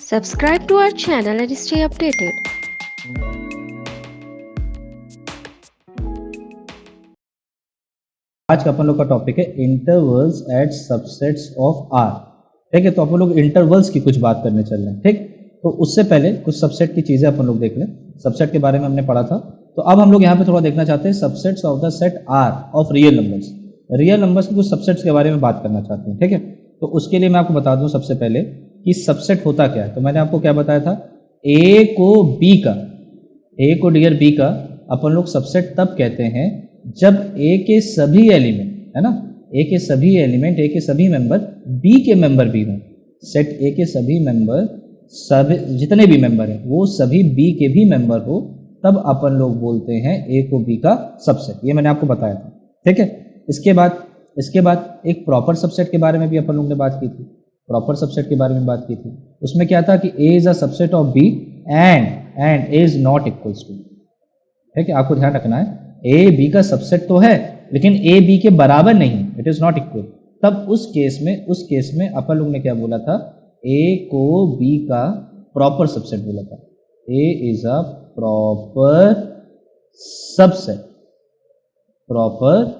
Subscribe to our channel and stay updated. आज का अपन लोग का टॉपिक है intervals at subsets of R. ठीक है, तो अपन लोग इंटरवल्स की कुछ बात करने चल रहे हैं। ठीक, तो उससे पहले कुछ सबसेट की चीजें अपन लोग देख लें। सबसेट के बारे में हमने पढ़ा था, तो अब हम लोग यहाँ पे थोड़ा देखना चाहते हैं subsets of the set R of real numbers. Real numbers के कुछ सबसेट्स के बारे में बात करना चाहते हैं। ठीक है, तो उसके लिए मैं आपको बता दूं सबसे पहले कि सबसेट होता क्या है। तो मैंने आपको क्या बताया था, ए को बी का, ए को डियर बी का अपन लोग सबसेट तब कहते हैं जब ए के सभी एलिमेंट, है ना, ए के सभी एलिमेंट, ए के सभी मेंबर बी के मेंबर भी हों। सेट ए के सभी मेंबर, सब जितने भी मेंबर हैं वो सभी बी के भी मेंबर हो, तब अपन लोग बोलते हैं ए को बी का सबसेट। ये मैंने आपको बताया था। ठीक है, इसके बाद एक प्रॉपर सबसेट के बारे में भी अपन लोग ने बात की थी। प्रॉपर सबसेट के बारे में बात की थी, उसमें क्या था कि A is a subset of B and A is not equals to. ठीक है, आपको ध्यान रखना है, ए बी का सबसेट तो है लेकिन ए बी के बराबर नहीं, इट इज नॉट इक्वल। तब उस केस में अपन लोग ने क्या बोला था, ए को बी का प्रॉपर सबसेट बोला था। A is a proper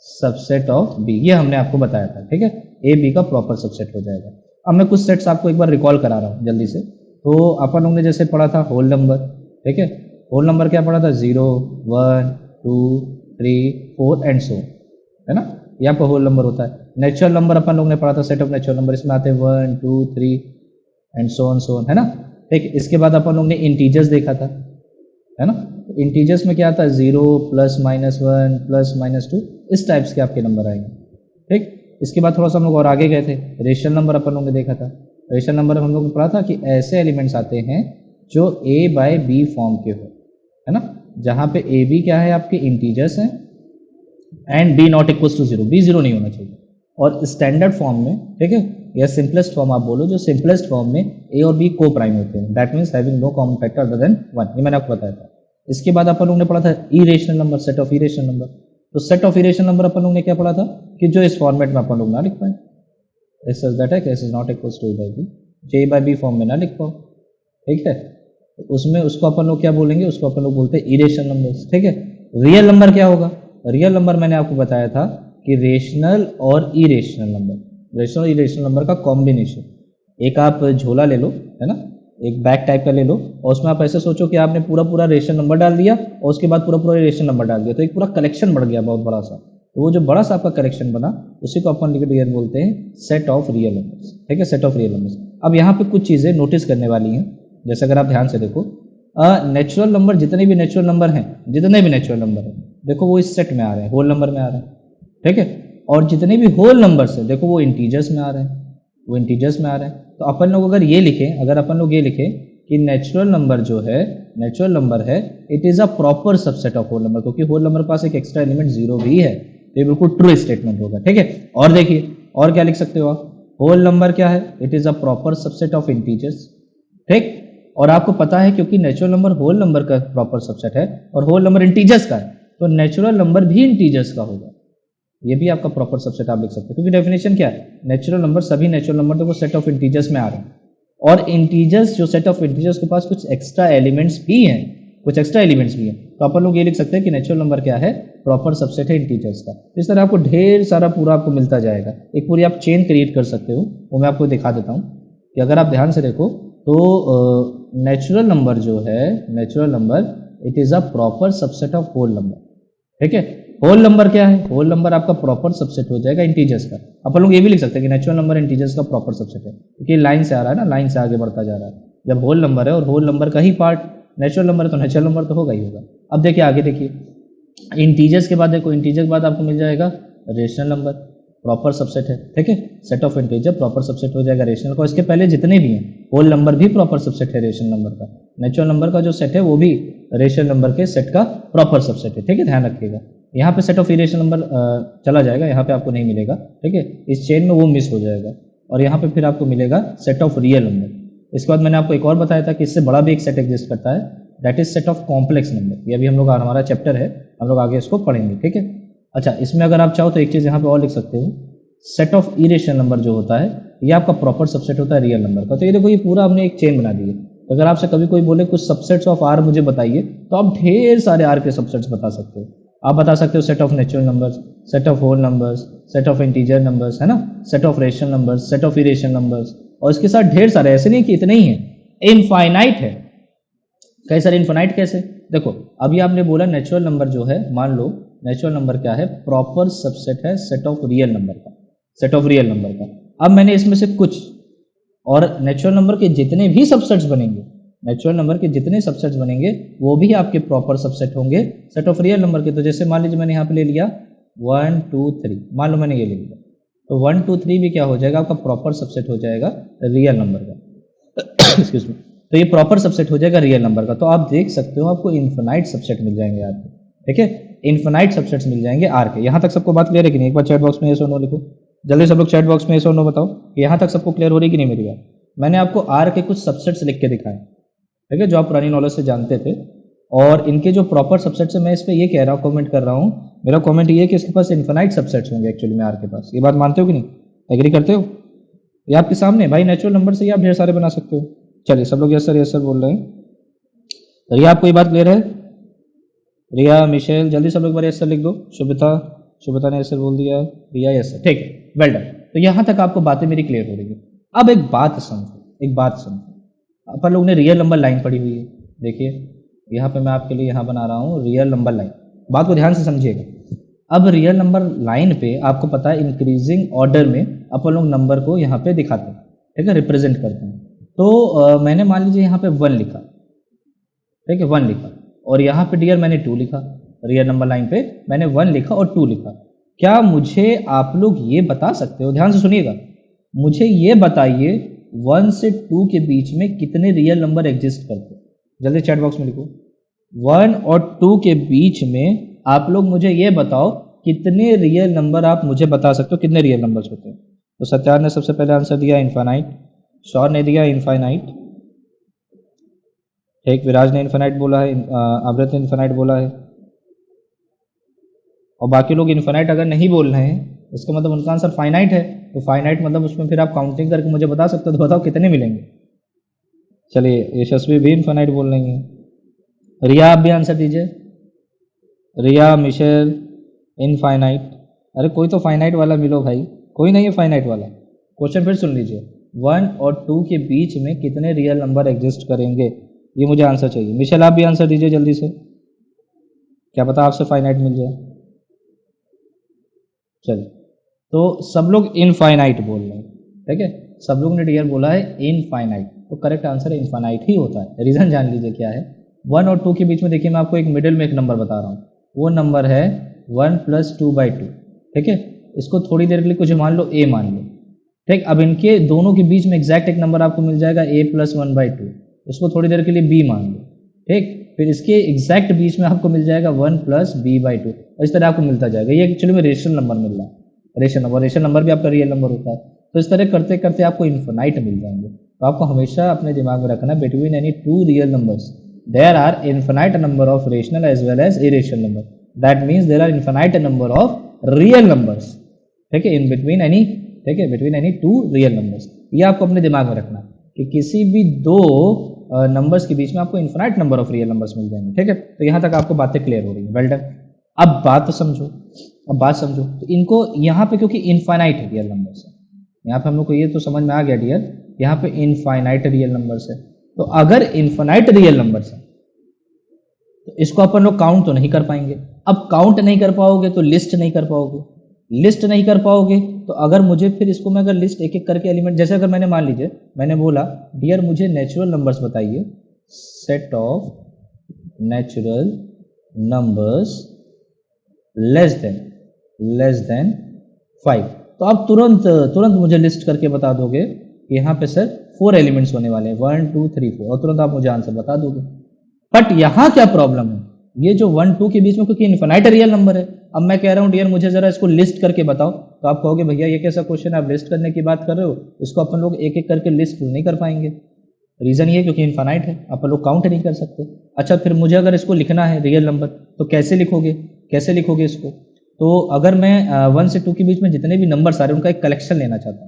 subset of B, ये हमने आपको बताया था। ठीक है, ए बी का प्रॉपर सबसेट हो जाएगा। अब मैं कुछ सेट्स आपको एक बार रिकॉल करा रहा हूँ जल्दी से। तो अपन लोग ने जैसे पढ़ा था होल नंबर। ठीक है, होल नंबर क्या पढ़ा था, 0, 1, 2, 3, 4 एंड सो, है ना, ये आपका होल नंबर होता है। नेचुरल नंबर अपन लोग ने पढ़ा था, सेट ऑफ नेचुरल नंबर, इसमें आते हैं 1, 2, 3 एंड सो ऑन, है ना। ठीक, इसके बाद अपन लोग ने इंटीजर्स देखा था, है ना। इंटीजर्स में क्या आता है, 0 प्लस माइनस 1 प्लस माइनस 2, इस टाइप्स के आपके नंबर आएंगे। ठीक, इसके बाद थोड़ा सा हम लोग और आगे गए थे, रेशनल नंबर अपन लोग ने देखा था। रेशनल नंबर हम लोग ने पढ़ा था कि ऐसे एलिमेंट्स आते हैं जो a बाय बी फॉर्म के हो, है ना, जहाँ पे ए बी क्या है, आपके इंटीजर्स हैं and B not equals to 0, B 0 नहीं होना चाहिए। और स्टैंडर्ड फॉर्म में, ठीक है, या सिंपलेस्ट फॉर्म आप बोलो, जो सिंपलेस्ट फॉर्म में ए और बी को प्राइम होते हैं, that means having no common factor other than 1, ये मैंने आपको बताया था। इसके बाद अपन लोग ने पढ़ा था irrational number, set of irrational number. तो सेट ऑफ इरेशनल नंबर अपन लोग ने क्या पढ़ा था कि जो इस फॉर्मेट में अपन लोग ना लिख पाए, एस सच दैट है S is not equals to A by B, J by B form में ना लिख पाओ। ठीक है, तो उसमें उसको अपन लोग क्या बोलेंगे, उसको अपन लोग बोलते हैं इरेशनल नंबर्स। ठीक है, रियल नंबर क्या होगा, रियल नंबर मैंने आपको बताया था कि रेशनल और इरेशनल नंबर, रेशनल और इरेशनल नंबर का कॉम्बिनेशन। एक आप झोला ले लो, है ना, एक बैग टाइप का ले लो, और उसमें आप ऐसे सोचो कि आपने पूरा रेशनल नंबर डाल दिया और उसके बाद पूरा इरेशनल नंबर डाल दिया, तो एक पूरा कलेक्शन बढ़ गया बहुत बड़ा सा। तो वो जो बड़ा सा आपका कलेक्शन बना, उसी को अपन लिख बोलते हैं सेट ऑफ रियल नंबर्स। ठीक है, सेट ऑफ रियल नंबर्स। अब यहाँ पे कुछ चीज़ें नोटिस करने वाली हैं, जैसे अगर आप ध्यान से देखो, नेचुरल नंबर, जितने भी नेचुरल नंबर हैं, देखो वो इस सेट में आ रहे हैं, होल नंबर में आ रहे हैं। ठीक है, और जितने भी होल नंबर्स हैं देखो वो इंटीजर्स में आ रहे हैं, तो अपन लोग अगर अपन लोग ये लिखें कि नेचुरल नंबर जो है, it is a proper subset of whole number, क्योंकि होल नंबर के पास एक एक्स्ट्रा एलिमेंट 0 भी है, तो ये बिल्कुल ट्रू स्टेटमेंट होगा। ठीक है, और देखिए और क्या लिख सकते हो आप, होल नंबर क्या है, it is a proper subset of integers. ठीक, और आपको पता है क्योंकि नेचुरल नंबर होल नंबर का प्रॉपर सबसेट है और होल नंबर इंटीजर्स का है, तो नेचुरल नंबर भी इंटीजर्स का होगा, ये भी आपका प्रॉपर सबसेट आप लिख सकते हो। क्योंकि डेफिनेशन क्या है, नेचुरल नंबर, सभी नेचुरल नंबर तो वो सेट ऑफ इंटीजर्स में आ रहे हैं, और इंटीजर्स जो सेट ऑफ इंटीजर्स के पास कुछ एक्स्ट्रा एलिमेंट्स भी हैं, तो अपन लोग ये लिख सकते हैं कि नेचुरल नंबर क्या है, प्रॉपर सबसेट है इंटीजर्स का। इस तरह आपको ढेर सारा पूरा आपको मिलता जाएगा, एक पूरी आप चेन क्रिएट कर सकते हो, वो मैं आपको दिखा देता हूँ कि अगर आप ध्यान से देखो तो नेचुरल नंबर जो है, it is a proper subset of whole number. ठीक है, होल नंबर क्या है, होल नंबर आपका प्रॉपर सबसेट हो जाएगा इंटीजर्स का। अपन लोग ये भी लिख सकते हैं कि नेचुरल नंबर इंटीजर्स का प्रॉपर सबसेट है, क्योंकि लाइन से आ रहा है ना, लाइन से आगे बढ़ता जा रहा है। जब होल नंबर है और होल नंबर का ही पार्ट नेचुरल नंबर है, तो नेचुरल नंबर तो होगा ही होगा। अब देखिए आगे, देखिए इंटीजर्स के बाद, देखो इंटीजर के बाद आपको मिल जाएगा रेशनल नंबर, प्रॉपर सबसेट है। ठीक है, set of integer proper subset हो जाएगा रेशनल का। इसके पहले जितने भी हैं, होल नंबर भी प्रॉपर सबसेट है रेशनल नंबर का, नेचुरल नंबर का जो सेट है वो भी रेशनल नंबर के सेट का प्रॉपर सबसेट है। ठीक है, ध्यान रखिएगा, यहाँ पे सेट ऑफ इरेशनल नंबर चला जाएगा, यहाँ पे आपको नहीं मिलेगा। ठीक है, इस चेन में वो मिस हो जाएगा, और यहाँ पे फिर आपको मिलेगा सेट ऑफ रियल नंबर। इसके बाद मैंने आपको एक और बताया था कि इससे बड़ा भी एक सेट एग्जिस्ट करता है, that is set of complex number. ये अभी हम लोग, हमारा चैप्टर है, हम लोग आगे इसको पढ़ेंगे। ठीक है, अच्छा, इसमें अगर आप चाहो तो एक चीज़ यहाँ पे और लिख सकते हो, सेट ऑफ इरेशनल नंबर जो होता है ये आपका प्रॉपर सबसेट होता है रियल नंबर का। तो ये देखो ये पूरा हमने एक चेन बना दी है। तो अगर आपसे कभी कोई बोले कुछ सबसेट्स ऑफ आर मुझे बताइए, तो आप ढेर सारे आर के सबसेट्स बता सकते हो। आप बता सकते हो set of natural numbers, set of whole numbers, set of integer numbers, है ना, set of rational numbers, set of irrational numbers, और इसके साथ ढेर सारे, ऐसे नहीं कि इतने ही हैं, इनफाइनाइट है। कई सारे इनफाइनाइट कैसे, देखो अभी आपने बोला नेचुरल नंबर जो है, मान लो नेचुरल नंबर क्या है, प्रॉपर सबसेट है सेट ऑफ रियल नंबर का, सेट ऑफ रियल नंबर का। अब मैंने इसमें से कुछ, और नेचुरल नंबर के जितने भी सबसेट्स बनेंगे, नेचुरल नंबर के जितने सबसेट्स बनेंगे वो भी आपके प्रॉपर सबसेट होंगे सेट ऑफ रियल नंबर के। तो जैसे मान लीजिए मैंने यहाँ पे ले लिया 1 2 3, मान लो मैंने ये ले लिया, तो 1 2 3 भी क्या हो जाएगा, आपका प्रॉपर सबसेट हो जाएगा रियल नंबर का। Excuse me. तो ये प्रॉपर सबसेट हो जाएगा रियल नंबर का। तो आप देख सकते हो आपको इन्फिनाइट सबसेट मिल जाएंगे आर के, ठीक है, इन्फिनाइट सबसेट्स मिल जाएंगे आर के। यहाँ तक सबको बात क्लियर है कि नहीं? एक बार चैट बॉक्स में येस और नो लिखो, जल्दी सब लोग चैट बॉक्स में येस और नो बताओ कि यहाँ तक सबको क्लियर हो रही कि नहीं मेरी बात। मैंने आपको आर के कुछ सबसेट्स लिख के दिखाए, ठीक है, जो आप पुरानी नॉलेज से जानते थे, और इनके जो प्रॉपर सबसेट्स है, मैं इस पर ये कह रहा हूँ, कमेंट कर रहा हूँ, मेरा कमेंट ये है कि इसके पास इन्फिनाइट सबसेट्स होंगे एक्चुअली में आर के पास। ये बात मानते हो कि नहीं, एग्री करते हो? ये आपके सामने भाई, नेचुरल नंबर से ही आप ढेर सारे बना सकते हो। चलिए सब लोग यस सर बोल रहे हैं। रिया आपको ये बात क्लियर है? रिया, मिशेल, जल्दी सब लोग बार यस सर लिख दो। शुभता ने यस सर बोल दिया, रिया यस सर, ठीक है, वेल डन। तो यहाँ तक आपको बातें मेरी क्लियर हो रही है। अब एक बात समझो, अपन लोग ने रियल नंबर लाइन पढ़ी हुई है, देखिए यहाँ पे मैं आपके लिए यहाँ बना रहा हूँ रियल नंबर लाइन, बात को ध्यान से समझिएगा। अब रियल नंबर लाइन पे आपको पता है इंक्रीजिंग ऑर्डर में अपन लोग नंबर को यहाँ पे दिखाते हैं, ठीक है, रिप्रेजेंट करते हैं। तो मैंने मान लीजिए यहाँ पे 1 लिखा, ठीक है, 1 लिखा, और यहाँ पे डियर मैंने 2 लिखा, रियल नंबर लाइन पे मैंने 1 लिखा और 2 लिखा। क्या मुझे आप लोग ये बता सकते हो, ध्यान से सुनिएगा, मुझे ये बताइए 1 से 2 के बीच में कितने रियल नंबर एग्जिस्ट करते हैं? जल्दी चैट बॉक्स में लिखो, 1 और 2 के बीच में आप लोग मुझे ये बताओ कितने रियल नंबर आप मुझे बता सकते हो, कितने रियल नंबर्स होते हैं? तो सत्यार ने सबसे पहले आंसर दिया इनफाइनाइट, शौर ने दिया इनफाइनाइट, ठीक, विराज ने इनफाइनाइट बोला है, अमृत ने इनफाइनाइट बोला है, और बाकी लोग इनफाइनाइट अगर नहीं बोल रहे हैं इसका मतलब उनका आंसर फाइनाइट है। तो फाइनाइट मतलब उसमें फिर आप काउंटिंग करके मुझे बता सकते हो, तो बताओ कितने मिलेंगे। चलिए यशस्वी भी इनफाइनाइट बोल रही हैं। रिया आप भी आंसर दीजिए, रिया, मिशेल, इनफाइनाइट। अरे कोई तो फाइनाइट वाला मिलो भाई, कोई नहीं है फाइनाइट वाला। क्वेश्चन फिर सुन लीजिए, 1 और 2 के बीच में कितने रियल नंबर एग्जिस्ट करेंगे, ये मुझे आंसर चाहिए। मिशेल आप भी आंसर दीजिए जल्दी से, क्या पता आपसे फाइनाइट मिल जाए। चलिए, तो सब लोग इनफाइनाइट बोल रहे हैं, ठीक है, सब लोग ने डियर बोला है इनफाइनाइट, तो करेक्ट आंसर इनफाइनाइट ही होता है। रीजन जान लीजिए क्या है। 1 और 2 के बीच में देखिए मैं आपको एक मिडिल में एक नंबर बता रहा हूँ, वो नंबर है 1 + 2/2, ठीक है, इसको थोड़ी देर के लिए कुछ मान लो a मान लो, ठीक। अब इनके दोनों के बीच में एग्जैक्ट एक नंबर आपको मिल जाएगा a + 1/2, इसको थोड़ी देर के लिए b मान लो, ठीक। फिर इसके एग्जैक्ट बीच में आपको मिल जाएगा 1 + b/2, और इस तरह आपको मिलता जाएगा। ये एक्चुअली में रेशनल नंबर मिल रहा है, रेशनल नंबर भी आपका रियल नंबर होता है। तो इस तरह करते करते आपको इन्फिनाइट मिल जाएंगे। तो आपको हमेशा अपने दिमाग में रखना, between any 2 real numbers there are infinite number of rational as well as irrational number, that means there are infinite number of real numbers, ठीक है, इन बिटवीन एनी, ठीक है, बिटवीन एनी 2 रियल नंबर्स। ये आपको अपने दिमाग में रखना कि किसी भी 2 नंबर्स के बीच में आपको infinite number of real numbers मिल जाएंगे, ठीक है। तो यहाँ तक आपको बातें क्लियर हो रही है, वेल डन। अब बात समझो, तो इनको यहाँ पे क्योंकि इनफाइनाइट रियल नंबर्स है, यहाँ पे हम लोग को ये तो समझ में आ गया डियर, यहाँ पे इनफाइनाइट रियल नंबर्स है। तो अगर इनफाइनाइट रियल नंबर्स है तो इसको अपन लोग काउंट तो नहीं कर पाएंगे। अब काउंट नहीं कर पाओगे तो लिस्ट नहीं कर पाओगे, लिस्ट नहीं कर पाओगे तो अगर मुझे फिर इसको मैं अगर लिस्ट एक एक करके एलिमेंट, जैसे अगर मैंने मान लीजिए मैंने बोला डियर मुझे नेचुरल नंबर्स बताइए, set of natural numbers less than 5, तो आप तुरंत मुझे लिस्ट करके बता दोगे कि यहाँ पे सर 4 एलिमेंट्स होने वाले हैं, 1 2 3 4, और तुरंत आप मुझे आंसर बता दोगे। बट यहाँ क्या प्रॉब्लम है, ये जो 1 2 के बीच में क्योंकि इनफिनाइट रियल नंबर है, अब मैं कह रहा हूँ डियर मुझे जरा इसको लिस्ट करके बताओ, तो आप कहोगे भैया ये कैसा क्वेश्चन है, आप लिस्ट करने की बात कर रहे हो, इसको अपन लोग एक एक करके लिस्ट नहीं कर पाएंगे। रीजन ये क्योंकि इनफिनाइट है, अपन लोग काउंट नहीं कर सकते। अच्छा फिर मुझे अगर इसको लिखना है रियल नंबर, तो कैसे लिखोगे इसको? तो अगर मैं 1 से 2 के बीच में जितने भी नंबर आ रहे हैं उनका एक कलेक्शन लेना चाहता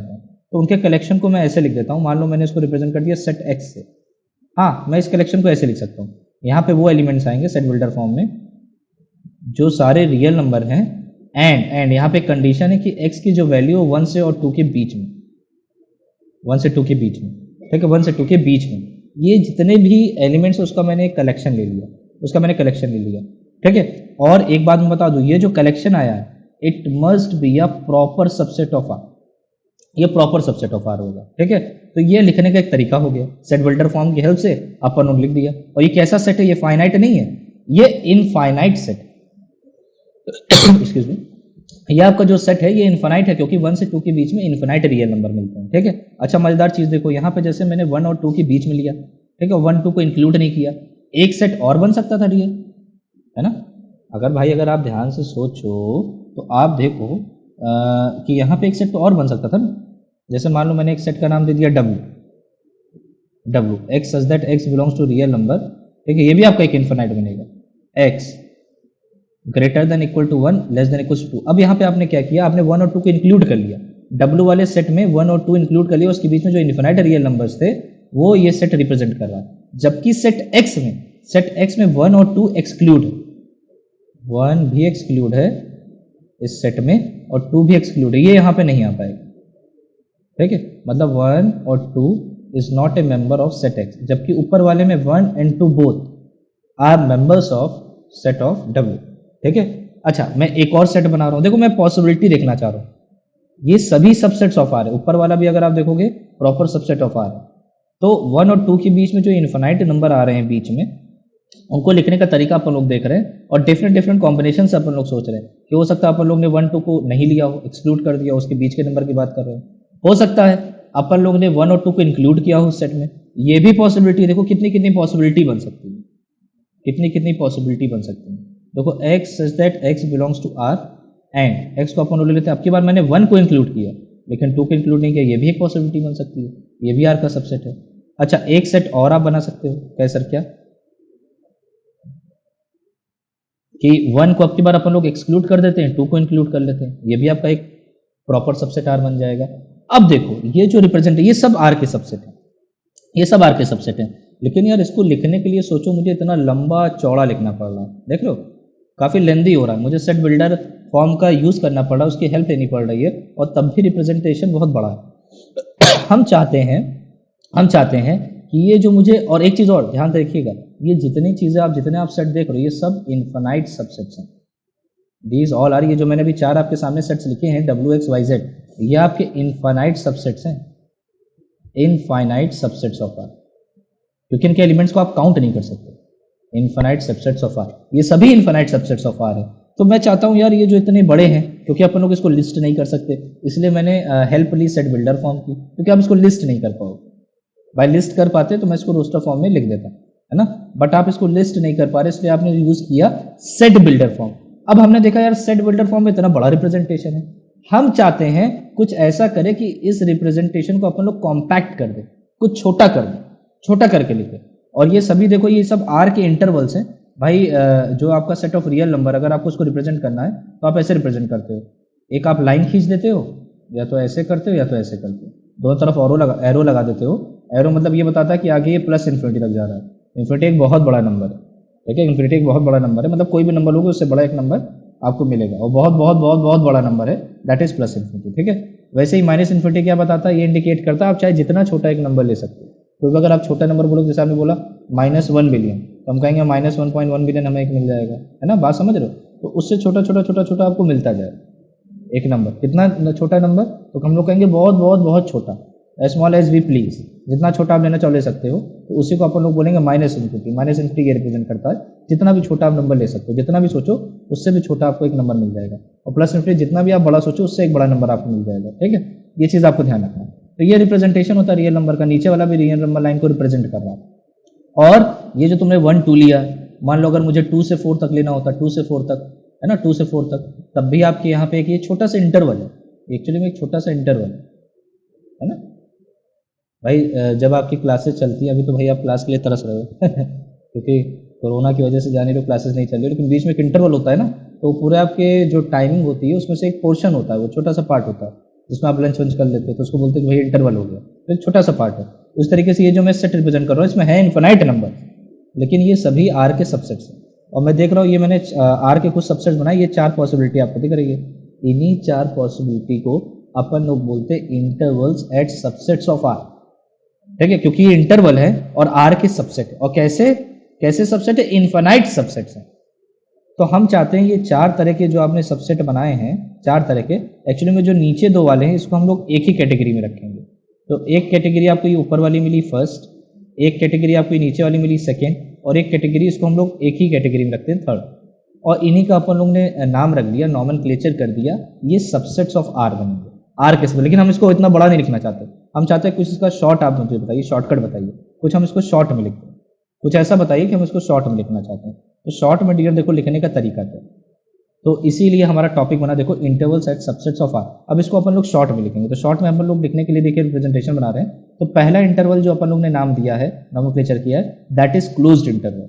हूँ, तो उनके कलेक्शन को मैं ऐसे लिख देता हूँ। मान लो मैंने इसको रिप्रेजेंट कर दिया सेट एक्स से। हाँ, मैं इस कलेक्शन को ऐसे लिख सकता हूँ। यहाँ पे वो एलिमेंट्स आएंगे सेट बिल्डर फॉर्म में जो सारे रियल नंबर हैं, एंड यहाँ पे कंडीशन है कि एक्स की जो वैल्यू है 1 से और 2 के बीच में, 1 से 2 के बीच में, ठीक है, 1 से 2 के बीच में ये जितने भी एलिमेंट्स उसका मैंने एक कलेक्शन ले लिया, ठीक है। और एक बात मैं बता दूं, ये जो कलेक्शन आया है it must be a proper subset of R, ये प्रॉपर सबसेट ऑफ आर होगा, ठीक है। तो ये लिखने का एक तरीका हो गया, सेट बिल्डर फॉर्म की हेल्प से अपन लोग लिख दिया। और ये कैसा सेट है, ये फाइनाइट नहीं है, ये इनफाइनाइट सेट एक्सक्यूज मी, ये आपका जो सेट है ये इनफाइनाइट है, क्योंकि 1 से 2 के बीच में इनफाइनाइट रियल नंबर मिलते हैं, ठीक है। अच्छा, मजेदार चीज देखो, यहाँ पे जैसे मैंने 1 और 2 के बीच में लिया, ठीक है, 1 2 को इंक्लूड नहीं किया, एक सेट और बन सकता था रियल, है ना। अगर आप ध्यान से सोचो तो आप देखो कि यहाँ पे एक सेट तो और बन सकता था ना। जैसे मान लो मैंने एक सेट का नाम दे दिया W x such that x belongs to real number, ठीक है, ये भी आपका एक इनफाइनाइट बनेगा, x greater than equal to 1 less than equal to 2। अब यहाँ पे आपने क्या किया, आपने 1 और 2 को इंक्लूड कर लिया, W वाले सेट में 1 और 2 इंक्लूड कर लिया, उसके बीच में जो इनफाइनाइट रियल नंबर्स थे वो ये सेट रिप्रेजेंट कर रहा है। जबकि सेट x में 1 और 2 एक्सक्लूड है, 1 भी एक्सक्लूड है इस सेट में और 2 भी एक्सक्लूड है, ये यहाँ पे नहीं आ पाएगा, ठीक है। मतलब 1 और 2 is not a member of set x, जबकि ऊपर वाले में 1 and 2 both are members of set of W, ठीक है। अच्छा, मैं एक और सेट बना रहा हूं, देखो मैं पॉसिबिलिटी देखना चाह रहा हूं, ये सभी सबसेट्स ऑफ आर है, ऊपर वाला भी अगर आप देखोगे प्रॉपर सबसेट ऑफ आर है। तो 1 और 2 के बीच में जो इन्फिनाइट नंबर आ रहे हैं बीच में, उनको लिखने का तरीका अपन लोग देख रहे हैं और डिफरेंट कॉम्बिनेशन से अपन लोग सोच रहे हैं कि हो सकता है अपन लोग ने 1 2 को नहीं लिया हो, एक्सक्लूड कर दिया, उसके बीच के नंबर की बात कर रहे हैं। हो सकता है अपन लोग ने 1 और 2 को इंक्लूड किया हो उस सेट में, ये भी पॉसिबिलिटी। देखो कितनी पॉसिबिलिटी बन सकती है, कितनी पॉसिबिलिटी बन सकती है। देखो x such that x belongs to r and x को अपन लोग ले लेते हैं, अब की बार मैंने 1 को इंक्लूड किया लेकिन 2 को इंक्लूड नहीं किया, ये भी एक पॉसिबिलिटी बन सकती है, ये भी r का सबसेट है। अच्छा, एक सेट और आप बना सकते हो, कैसे सर, क्या कि 1 को अब की बार अपन लोग एक्सक्लूड कर देते हैं, 2 को इंक्लूड कर लेते हैं, ये भी आपका एक प्रॉपर सबसेट R बन जाएगा। अब देखो ये जो रिप्रेजेंट है ये सब R के सबसेट है, ये सब R के सबसेट है, लेकिन यार इसको लिखने के लिए सोचो मुझे इतना लंबा चौड़ा लिखना पड़ रहा है, देख लो काफी लेंदी हो रहा है, मुझे सेट बिल्डर फॉर्म का यूज करना पड़ रहा है, उसकी हेल्प लेनी पड़ रही है, और तब भी रिप्रेजेंटेशन बहुत बड़ा है। हम चाहते हैं कि ये जो मुझे, और एक चीज और ध्यान रखिएगा, ये जितने आप सेट देख रहे हो ये सब इनफाइनाइट सबसेट्स हैं, दीज ऑल आर, ये जो मैंने अभी 4 आपके सामने सेट्स लिखे हैं WXYZ, ये आपके इनफाइनाइट सबसेट्स हैं, इनफाइनाइट सबसेट्स ऑफ आर, क्योंकि इनके एलिमेंट्स को आप काउंट नहीं कर सकते, इनफाइनाइट सबसेट्स ऑफ आर, ये सभी इनफाइनाइट सबसेट्स ऑफ आर है। तो मैं चाहता हूं यार ये जो इतने बड़े हैं, क्योंकि अपन लोग इसको लिस्ट नहीं कर सकते, इसलिए मैंने हेल्प ली सेट बिल्डर फॉर्म की, क्योंकि आप इसको लिस्ट नहीं कर पाओगे, बाय लिस्ट कर पाते तो मैं इसको रोस्टर फॉर्म में लिख देता, है ना, बट आप इसको लिस्ट नहीं कर पा रहे, इसलिए आपने यूज किया सेट बिल्डर फॉर्म। अब हमने देखा यार सेट बिल्डर फॉर्म में इतना बड़ा रिप्रेजेंटेशन है, हम चाहते हैं कुछ ऐसा करें कि इस रिप्रेजेंटेशन को अपन लोग कॉम्पैक्ट कर दे, कुछ छोटा कर दे, छोटा करके लिखे। और ये सभी देखो ये सब R के इंटरवल्स हैं भाई, जो आपका सेट ऑफ रियल नंबर अगर आपको उसको रिप्रेजेंट करना है तो आप ऐसे रिप्रेजेंट करते हो, एक आप लाइन खींच देते हो, या तो ऐसे करते हो या तो ऐसे करते हो, दोनों तरफ एरो लगा देते हो। एरो मतलब ये बताता है कि आगे ये प्लस इन्फिनिटी तक जा रहा है, इन्फिनिटी एक बहुत बड़ा नंबर है, ठीक है, इन्फिनिटी एक बहुत बड़ा नंबर है, मतलब कोई भी नंबर होगा उससे बड़ा एक नंबर आपको मिलेगा, और बहुत बहुत बहुत बहुत बड़ा नंबर है, दैट इज प्लस इन्फिनिटी, ठीक है। वैसे ही माइनस इन्फिनिटी क्या बताता है, ये इंडिकेट करता है आप चाहे जितना छोटा एक नंबर ले सकते हो, क्योंकि अगर आप छोटा नंबर बोलोगे, जैसे आपने बोला -1 बिलियन, तो हम कहेंगे -1.1 बिलियन हमें एक मिल जाएगा, है ना, बात समझ रहे हो। तो उससे छोटा आपको मिलता जाएगा एक नंबर, कितना छोटा नंबर, तो हम लोग कहेंगे बहुत बहुत बहुत छोटा, as small as we please, जितना छोटा आप लेना चाहो ले सकते हो, तो उसी को अपन लोग बोलेंगे माइनस इन्फिनिटी ये रिप्रेजेंट करता है, जितना भी छोटा आप नंबर ले सकते हो, जितना भी सोचो उससे भी छोटा आपको एक नंबर मिल जाएगा, और प्लस इन्फिनिटी जितना भी आप बड़ा सोचो उससे एक बड़ा नंबर आपको मिल जाएगा, ठीक है, ये चीज़ आपको ध्यान रखना है। तो ये रिप्रेजेंटेशन होता है रियल नंबर का, नीचे वाला भी रियल नंबर लाइन को रिप्रेजेंट कर रहा है। और ये जो तुमने 1 2 लिया, मान लो अगर मुझे 2 से 4 तक लेना होता, 2 से 4 तक, है ना, 2 से 4 तक, तब भी आपके यहाँ पे एक ये छोटा सा इंटरवल है, एक्चुअली में एक छोटा सा इंटरवल है ना भाई। जब आपकी क्लासेस चलती है, अभी तो भाई आप क्लास के लिए तरस रहे हो क्योंकि कोरोना की वजह से जाने दो क्लासेस नहीं चल रही, लेकिन बीच में एक इंटरवल होता है ना, तो पूरे आपके जो टाइमिंग होती है उसमें से एक पोर्शन होता है, वो छोटा सा पार्ट होता है जिसमें आप लंच वंच कर लेते हो, तो उसको बोलते हैं कि भाई इंटरवल हो गया, तो एक छोटा सा पार्ट है। उस तरीके से ये जो मैं सेट रिप्रेजेंट कर रहा हूँ इसमें है इन्फिनाइट नंबर, लेकिन ये सभी आर के सबसेट्स हैं। और मैं देख रहा हूँ ये मैंने आर के कुछ सबसेट्स बनाए, ये 4 पॉसिबिलिटी आपको दिख रही है। इन्हीं 4 पॉसिबिलिटी को अपन लोग बोलते हैं intervals at subsets of R, ठीक है, क्योंकि ये इंटरवल है और आर के सबसेट है। और कैसे कैसे सबसेट है? इन्फिनाइट सबसेट्स हैं। तो हम चाहते हैं ये 4 तरह के जो आपने सबसेट बनाए हैं, 4 तरह के, एक्चुअली में जो नीचे 2 वाले हैं इसको हम लोग एक ही कैटेगरी में रखेंगे। तो एक कैटेगरी आपको ये ऊपर वाली मिली फर्स्ट, एक कैटेगरी आपको नीचे वाली मिली सेकेंड, और एक कैटेगरी इसको हम लोग एक ही कैटेगरी में रखते हैं थर्ड। और इन्हीं का अपन लोग ने नाम रख दिया, नॉमेनक्लेचर कर दिया, ये सबसेट्स ऑफ आर बनेंगे, आर के सब। लेकिन हम इसको इतना बड़ा नहीं लिखना चाहते, हम चाहते हैं कुछ इसका शॉर्ट आप मुझे बताइए, शॉर्टकट बताइए, कुछ हम इसको शॉर्ट में लिखते हैं, कुछ ऐसा बताइए कि हम इसको शॉर्ट में लिखना चाहते हैं। तो शॉर्ट में डियर देखो लिखने का तरीका क्या है, तो इसीलिए हमारा टॉपिक बना देखो intervals at subsets of R. अब इसको अपन लोग शॉर्ट में लिखेंगे, तो शॉर्ट में अपन लोग लिखने के लिए देखिए रिप्रेजेंटेशन बना रहे हैं। तो पहला इंटरवल जो अपन लोग ने नाम दिया है, नॉमेनक्लेचर किया है, that is closed interval.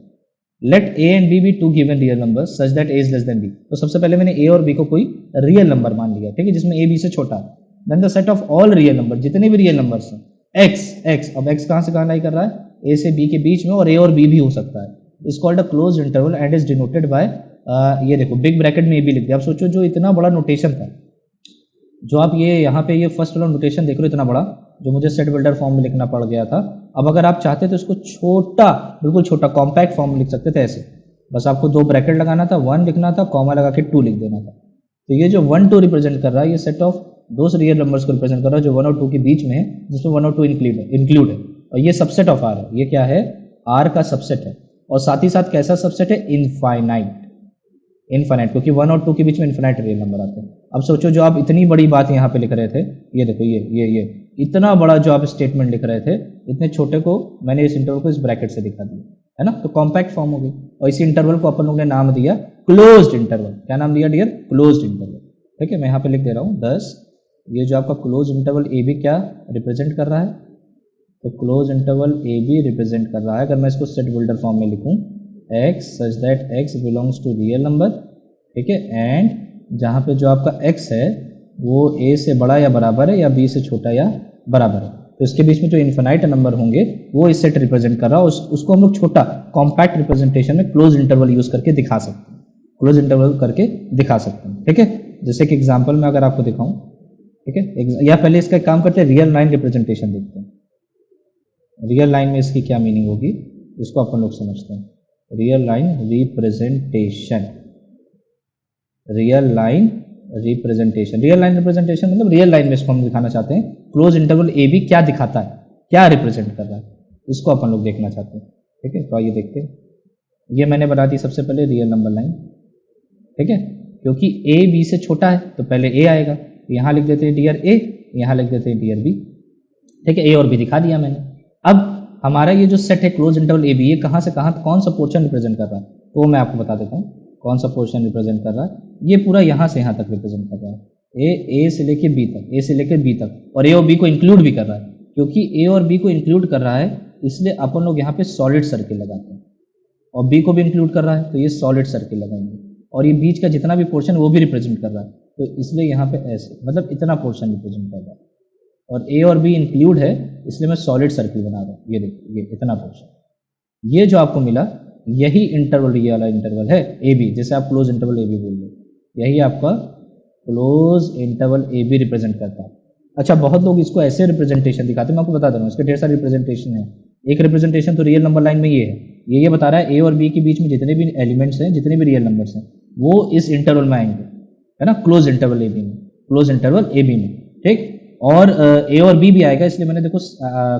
Let A and B be 2 given real numbers such that A is less than B. तो सबसे पहले मैंने ए और बी को कोई रियल नंबर मान लिया, ठीक है, जिसमें ए बी से छोटा है। Then the set of all real number, जितने भी रियल नंबर्स हैं, एक्स, अब एक्स कहां से कहां लाई कर रहा है? ए से बी के बीच में, और ए और बी भी हो सकता है। Is called a close interval and is denoted by, ये देखो बिग ब्रैकेट में ए बी लिख दिया। अब सोचो जो इतना बड़ा नोटेशन था, जो आप ये यहाँ पे ये फर्स्ट वाला नोटेशन देख रहे हो इतना बड़ा, जो मुझे सेट बिल्डर फॉर्म में लिखना पड़ गया था, अब अगर आप चाहते तो इसको छोटा, बिल्कुल छोटा कॉम्पैक्ट फॉर्म में लिख सकते थे ऐसे। बस आपको 2 ब्रैकेट लगाना था, 1 लिखना था, कॉमा लगा के 2 लिख देना था। तो ये जो 1 2 रिप्रेजेंट कर रहा है, ये सेट ऑफ 2 रियल नंबर्स को रिप्रेजेंट कर रहा है जो 1 और 2 के बीच में है, जिसमें 1 और 2 इंक्लूड है। और ये सबसेट ऑफ आर है। ये क्या है? आर का सबसेट है। और साथ ही साथ कैसा सबसेट है? इनफाइनाइट, क्योंकि 1 और 2 के बीच में इनफाइनाइट रियल नंबर आते हैं। अब सोचो जो आप इतनी बड़ी बात यहाँ पे लिख रहे थे, ये देखो ये इतना बड़ा जो आप स्टेटमेंट लिख रहे थे, इतने छोटे को मैंने इस इंटरवल को इस ब्रैकेट से दिखा दिया, है ना। तो कॉम्पैक्ट फॉर्म हो गई। और इसी इंटरवल को अपन लोग ने नाम दिया क्लोज्ड इंटरवल। क्या नाम दिया डियर? Closed interval. ठीक है, मैं यहाँ पे लिख दे रहा हूँ 10। ये जो आपका क्लोज इंटरवल ए बी क्या रिप्रेजेंट कर रहा है? तो close interval A B represent कर रहा है, अगर मैं इसको सेट बिल्डर फॉर्म में लिखूं, x such that x belongs to real number, ठीक है, एंड जहाँ पे जो आपका x है वो a से बड़ा या बराबर है या b से छोटा या बराबर है। तो इसके बीच में जो इन्फिनाइट नंबर होंगे वो इस सेट रिप्रेजेंट कर रहा है। उसको हम लोग छोटा कॉम्पैक्ट रिप्रेजेंटेशन में क्लोज इंटरवल यूज करके दिखा सकते हैं, क्लोज इंटरवल करके दिखा सकते हैं। ठीक है, जैसे कि एग्जाम्पल में अगर आपको दिखाऊं, ठीक है, या पहले इसका काम करते हैं, रियल लाइन रिप्रेजेंटेशन देखते हैं। रियल लाइन में इसकी क्या मीनिंग होगी इसको अपन लोग समझते हैं। Real line representation, real line representation, real line representation मतलब रियल लाइन में इसको हम दिखाना चाहते हैं क्लोज इंटरवल ए बी क्या दिखाता है, क्या रिप्रेजेंट कर रहा है, इसको अपन लोग देखना चाहते हैं। ठीक है, तो आइए देखते हैं। ये मैंने बना दी सबसे पहले रियल नंबर लाइन, ठीक है, क्योंकि ए बी से छोटा है तो पहले ए आएगा, यहाँ लिख देते हैं डियर ए, यहाँ लिख देते हैं डियर बी। ठीक है, ए और बी दिखा दिया मैंने। अब हमारा ये जो सेट है क्लोज इंटरवल ए बी, ये कहाँ से कहाँ कौन सा पोर्शन रिप्रेजेंट कर रहा है, तो वो मैं आपको बता देता हूँ कौन सा पोर्शन रिप्रेजेंट कर रहा है। ये पूरा यहाँ से यहाँ तक रिप्रेजेंट कर रहा है, ए से लेके बी तक, ए से लेके बी तक, और ए और बी को इंक्लूड भी कर रहा है। क्योंकि ए और बी को इंक्लूड कर रहा है इसलिए अपन लोग यहाँ पे सॉलिड सर्किल लगाते हैं, और बी को भी इंक्लूड कर रहा है तो ये सॉलिड सर्किल लगाएंगे, और ये बीच का जितना भी पोर्शन वो भी रिप्रेजेंट कर रहा है, तो इसलिए यहाँ पे ऐसे मतलब इतना पोर्शन रिप्रेजेंट कर रहा है। और ए और बी इंक्लूड है इसलिए मैं सॉलिड सर्किल बना रहा हूँ। ये देखिए, ये इतना पोर्शन, ये जो आपको मिला यही इंटरवल, ये वाला इंटरवल है ए बी, जैसे आप क्लोज इंटरवल ए बी बोल रहे, यही आपका close interval A B represent करता है। अच्छा, बहुत लोग इसको ऐसे रिप्रेजेंटेशन दिखाते हैं, मैं आपको बता दे रहा हूँ, इसके ढेर सारे रिप्रेजेंटेशन है। एक रिप्रेजेंटेशन तो रियल नंबर लाइन में ये है, ये बता रहा है ए और बी के बीच में जितने भी एलिमेंट्स हैं, जितने भी रियल नंबर्स हैं, वो इस इंटरवल में आएंगे, है ना, क्लोज इंटरवल ए बी में, क्लोज इंटरवल ए बी में। ठीक, और ए और बी भी आएगा, इसलिए मैंने देखो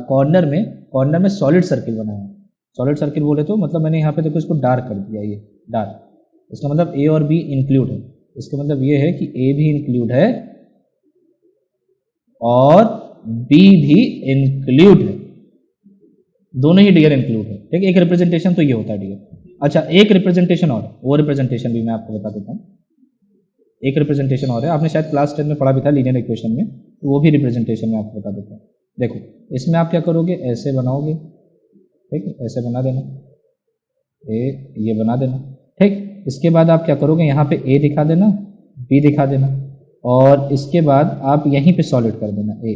कॉर्नर में सॉलिड सर्किल बनाया। सॉलिड सर्किल बोले तो मतलब मैंने यहाँ पे देखो इसको डार्क कर दिया, ये डार्क, इसका मतलब ए और बी इंक्लूड है। इसका मतलब ये है कि ए भी इंक्लूड है और बी भी इंक्लूड है, दोनों ही डियर इंक्लूड है। ठीक है, एक रिप्रेजेंटेशन तो ये होता है डियर। अच्छा, एक रिप्रेजेंटेशन और, वो रिप्रेजेंटेशन भी मैं आपको बता देता हूँ। एक रिप्रेजेंटेशन और है, आपने शायद क्लास 10 में पढ़ा भी था लीनियर इक्वेशन में, तो वो भी रिप्रेजेंटेशन मैं आपको बता देता हूँ। देखो, इसमें आप क्या करोगे, ऐसे बनाओगे, ठीक है, ऐसे बना देना, ये बना देना। ठीक, इसके बाद आप क्या करोगे, यहाँ पे ए दिखा देना, बी दिखा देना, और इसके बाद आप यहीं पे सॉलिड कर देना ए,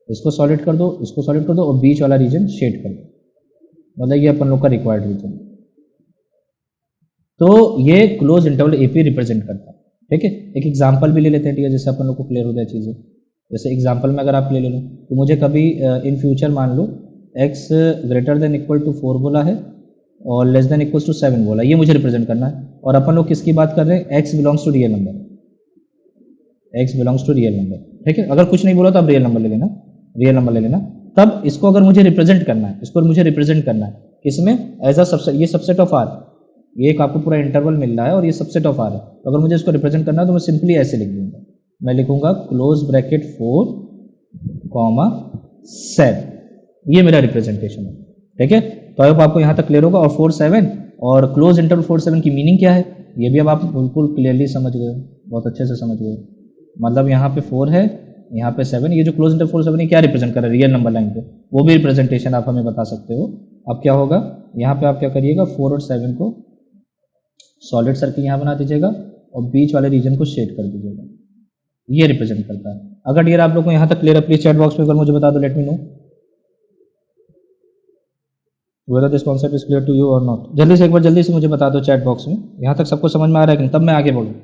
इसको सॉलिड कर दो, इसको सॉलिड कर दो, और बीच वाला रीजन शेड कर दो, मतलब ये अपन लोग का रिक्वायर्ड रीजन। तो ये क्लोज इंटरवल एपी रिप्रेजेंट करता है, ठीक है। एक एग्जांपल भी ले लेते हैं, ठीक है, जैसे अपन लोग को क्लियर हो जाए चीज़ें। जैसे एग्जांपल में अगर आप ले लो तो मुझे कभी इन फ्यूचर मान लो x greater than equal to 4 बोला है और लेस देन इक्वल टू 7 बोला, ये मुझे रिप्रेजेंट करना है। और अपन लोग किसकी बात कर रहे हैं, x belongs to real number, x belongs to real number, ठीक है। अगर कुछ नहीं बोला तो आप रियल नंबर ले लेना, रियल नंबर ले लेना। तब इसको अगर मुझे रिप्रेजेंट करना है, इसको मुझे रिप्रेजेंट करना है किसमें, एज अ सबसेट, ये सबसेट ऑफ आर, ये एक आपको पूरा इंटरवल मिल रहा है और ये सबसेट ऑफ आर है। तो अगर मुझे इसको रिप्रेजेंट करना है तो मैं सिंपली ऐसे लिख दूंगा, मैं लिखूंगा क्लोज ब्रैकेट 4, 7, ये मेरा रिप्रेजेंटेशन है, ठीक है। तो अब आपको यहाँ तक क्लियर होगा। और 4, 7 और क्लोज इंटरवल 4, 7 की मीनिंग क्या है, ये भी अब आप बिल्कुल क्लियरली समझ गए हो, बहुत अच्छे से समझ गए हो। मतलब यहाँ पे 4 है, यहाँ पे 7, ये जो क्लोज इंटरवल 4, 7 क्या रिप्रेजेंट कर रहा है, रियल नंबर लाइन पे, वो भी रिप्रेजेंटेशन आप हमें बता सकते हो। अब क्या होगा, यहाँ पे आप क्या करिएगा, 4 और 7 को सॉलिड सर्किल यहाँ बना दीजिएगा और बीच वाले रीजन को शेड कर दीजिएगा, ये रिप्रेजेंट करता है। अगर डियर आप लोग को यहाँ तक क्लियर है, प्लीज चैट बॉक्स में अगर मुझे बता दो, let me know whether this concept is clear to you or not। जल्दी से एक बार जल्दी से मुझे बता दो चैट बॉक्स में, यहाँ तक सबको समझ में आ रहा है कि नहीं, तब मैं आगे बढ़ूँ।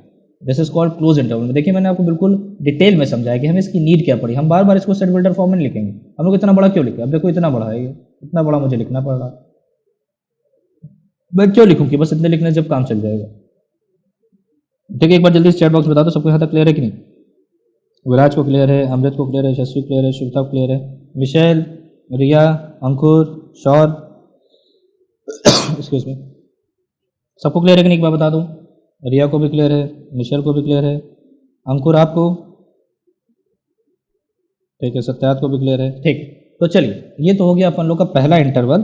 This is called close interval. देखिए मैंने आपको बिल्कुल डिटेल में समझाया कि हमें इसकी नीड क्या पड़ी। हम बार बार इसको सेट बिल्डर फॉर्म में लिखेंगे, हम लोग इतना बड़ा क्यों लिखे, अब देखो इतना बड़ा है, ये इतना बड़ा मुझे लिखना पड़ रहा है, मैं क्यों लिखूँ कि बस इतने लिखने जब काम चल जाएगा। ठीक है, एक बार जल्दी से चैट बॉक्स में बता दो सबको यहाँ तक क्लियर है कि नहीं। विराज को क्लियर है, अमृत को क्लियर है, यशस्वी क्लियर है, शुभता क्लियर है, मिशेल, रिया, अंकुर, शौर, एक्सक्यूज मी, सबको क्लियर है कि नहीं, एक बार बता दो। रिया को भी क्लियर है, मिशेल को भी क्लियर है, अंकुर आपको, ठीक है, सत्यात को भी क्लियर है, ठीक। तो चलिए, ये तो हो गया अपन लोग का पहला इंटरवल।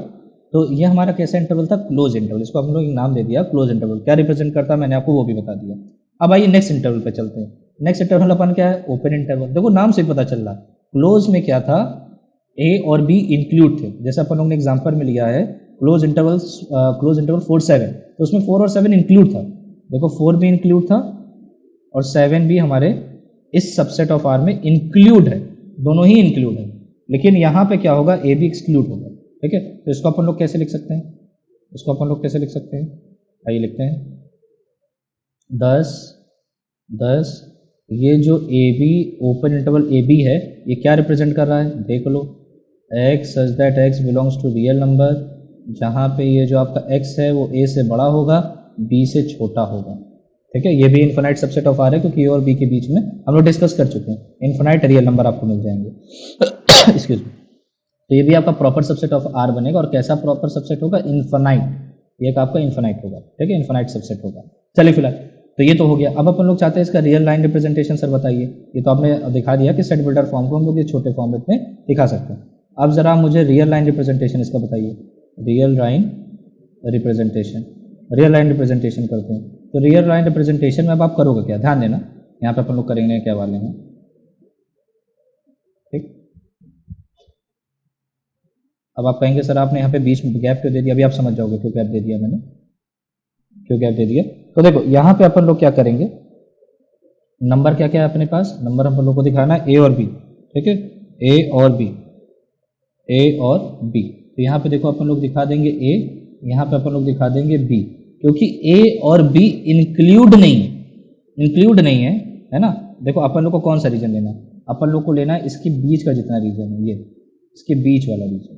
तो ये हमारा कैसा इंटरवल था, क्लोज इंटरवल। इसको हम लोग एक नाम दे दिया क्लोज इंटरवल। क्या रिप्रेजेंट करता है मैंने आपको वो भी बता दिया। अब आइए नेक्स्ट इंटरवल पे चलते हैं। नेक्स्ट इंटरवल अपन क्या है, ओपन इंटरवल। देखो नाम से पता चल रहा है, क्लोज में क्या था, ए और बी इंक्लूड थे। जैसे अपन लोग ने एग्जाम्पल में लिया है क्लोज इंटरवल 4, 7, तो उसमें 4 और 7 इंक्लूड था। देखो 4 भी इंक्लूड था और 7 भी हमारे इस सबसेट ऑफ आर में इंक्लूड है, दोनों ही इंक्लूड है। लेकिन यहाँ पे क्या होगा, ए भी एक्सक्लूड होगा, ठीक है। तो इसको अपन लोग कैसे लिख सकते हैं, इसको अपन लोग कैसे लिख सकते हैं, आइए लिखते हैं 10, 10। ये जो A B open interval A B है, ये क्या रिप्रेजेंट कर रहा है, देख लो, x such that x belongs to real number, जहाँ पे ये जो आपका x है वो a से बड़ा होगा, b से छोटा होगा, ठीक है। ये भी इन्फिनाइट सबसेट ऑफ आर है, क्योंकि a और b के बीच में हम लोग डिस्कस कर चुके हैं, इन्फिनाइट रियल नंबर आपको मिल जाएंगे। Excuse me. तो ये भी आपका प्रॉपर सबसेट ऑफ आर बनेगा। और कैसा प्रॉपर सबसेट होगा, इन्फिनाइट, ये आपका इन्फिनाइट होगा, ठीक है, इन्फिनाइट सबसेट होगा। चलिए फिलहाल तो ये तो हो गया। अब अपन लोग चाहते हैं इसका रियल लाइन रिप्रेजेंटेशन। सर बताइए, ये तो आपने दिखा दिया कि सेट बिल्डर फॉर्म को हम लोग ये छोटे फॉर्मेट में दिखा सकते हैं। अब जरा मुझे रियल लाइन रिप्रेजेंटेशन इसका बताइए। Real line representation, real line representation करते हैं। तो रियल लाइन रिप्रेजेंटेशन में अब आप करोगे क्या, ध्यान देना, यहाँ पे अपन लोग करेंगे क्या वाले हैं, ठीक। अब आप कहेंगे सर आपने यहाँ पे बीच में गैप क्यों दे दिया, अभी आप समझ जाओगे क्यों गैप दे दिया मैंने, क्यों गैप दे दिया। तो देखो यहाँ पे अपन लोग क्या करेंगे, नंबर क्या क्या है अपने पास, नंबर हम लोग को दिखाना है ए और बी, ठीक है, ए और बी, ए और बी। तो यहाँ पे देखो अपन लोग दिखा देंगे ए, यहाँ पे अपन लोग दिखा देंगे बी, क्योंकि ए और बी इंक्लूड नहीं है, इंक्लूड नहीं है ना। देखो अपन लोग को कौन सा रीजन लेना है, अपन लोग को लेना है इसके बीच का जितना रीजन है, ये इसके बीच वाला रीजन।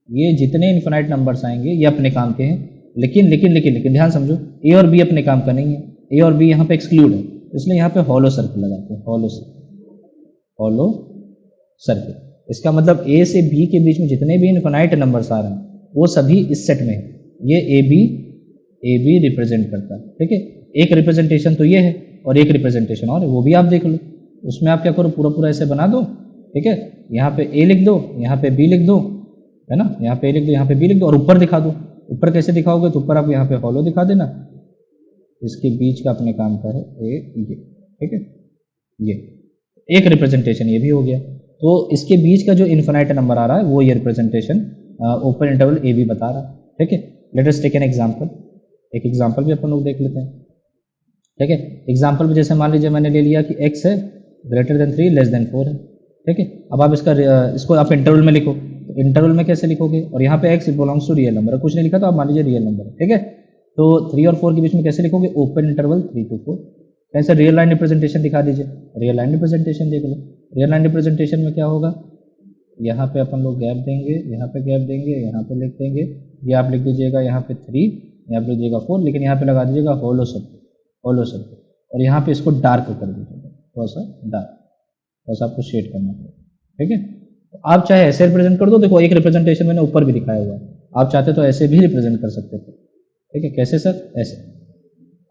ये जितने इन्फिनाइट नंबर्स आएंगे ये अपने काम के हैं, लेकिन लेकिन लेकिन लेकिन ध्यान समझो, ए और बी अपने काम का नहीं है, ए और बी यहाँ पे एक्सक्लूड है, इसलिए यहाँ पे हॉलो सर्कल लगाते हैं, हॉलो सर्कल। इसका मतलब ए से बी के बीच में जितने भी इन्फिनाइट नंबर्स आ रहे हैं वो सभी इस सेट में है। ये ए बी रिप्रेजेंट करता है, ठीक है। एक रिप्रेजेंटेशन तो ये है और एक रिप्रेजेंटेशन और है, वो भी आप देख लो। उसमें आप क्या करो, पूरा पूरा ऐसे बना दो, ठीक है। यहाँ पे ए लिख दो, यहाँ पे बी लिख दो, है ना, यहाँ पे ए लिख दो, यहाँ पे बी लिख दो, और ऊपर दिखा दो। ऊपर कैसे दिखाओगे, तो ऊपर आप यहाँ पे हॉलो दिखा देना, इसके बीच का अपने काम का है ए, ये, ठीक है। ये एक रिप्रेजेंटेशन ये भी हो गया। तो इसके बीच का जो इन्फिनाइट नंबर आ रहा है वो ये representation open interval A B बता रहा है, ठीक है। Let us take an example. एक एग्जाम्पल भी अपन लोग देख लेते हैं, ठीक है। एग्जाम्पल में जैसे मान लीजिए मैंने ले लिया कि x है ग्रेटर देन 3 लेस देन 4 है, ठीक है। अब आप इसको आप इंटरवल में लिखो, तो इंटरवल में कैसे लिखोगे, और यहाँ पे x belongs to real number, कुछ नहीं लिखा तो आप मान लीजिए रियल नंबर है, ठीक है। तो 3 और 4 के बीच में कैसे लिखोगे, ओपन इंटरवल 3 to 4। कैसे रियल लाइन रिप्रेजेंटेशन दिखा दीजिए, रियल लाइन रिप्रेजेंटेशन देख लो। रियल लाइन रिप्रेजेंटेशन में क्या होगा, यहाँ पे अपन लोग गैप देंगे, यहाँ पे गैप देंगे, यहाँ पे लिख देंगे, ये आप लिख दीजिएगा यहाँ पे 3, यहाँ पे लिख दीजिएगा 4, लेकिन यहाँ पे लगा दीजिएगा होलो सर्कल, होलो सर्कल, और यहाँ पे इसको डार्क कर दीजिएगा, थोड़ा सा डार्क, थोड़ा सा आपको शेड करना पड़ेगा, ठीक है। तो आप चाहे ऐसे रिप्रेजेंट कर दो, देखो एक रिप्रेजेंटेशन मैंने ऊपर भी दिखाया हुआ है, आप चाहते तो ऐसे भी रिप्रेजेंट कर सकते थे, ठीक है। कैसे सर, ऐसे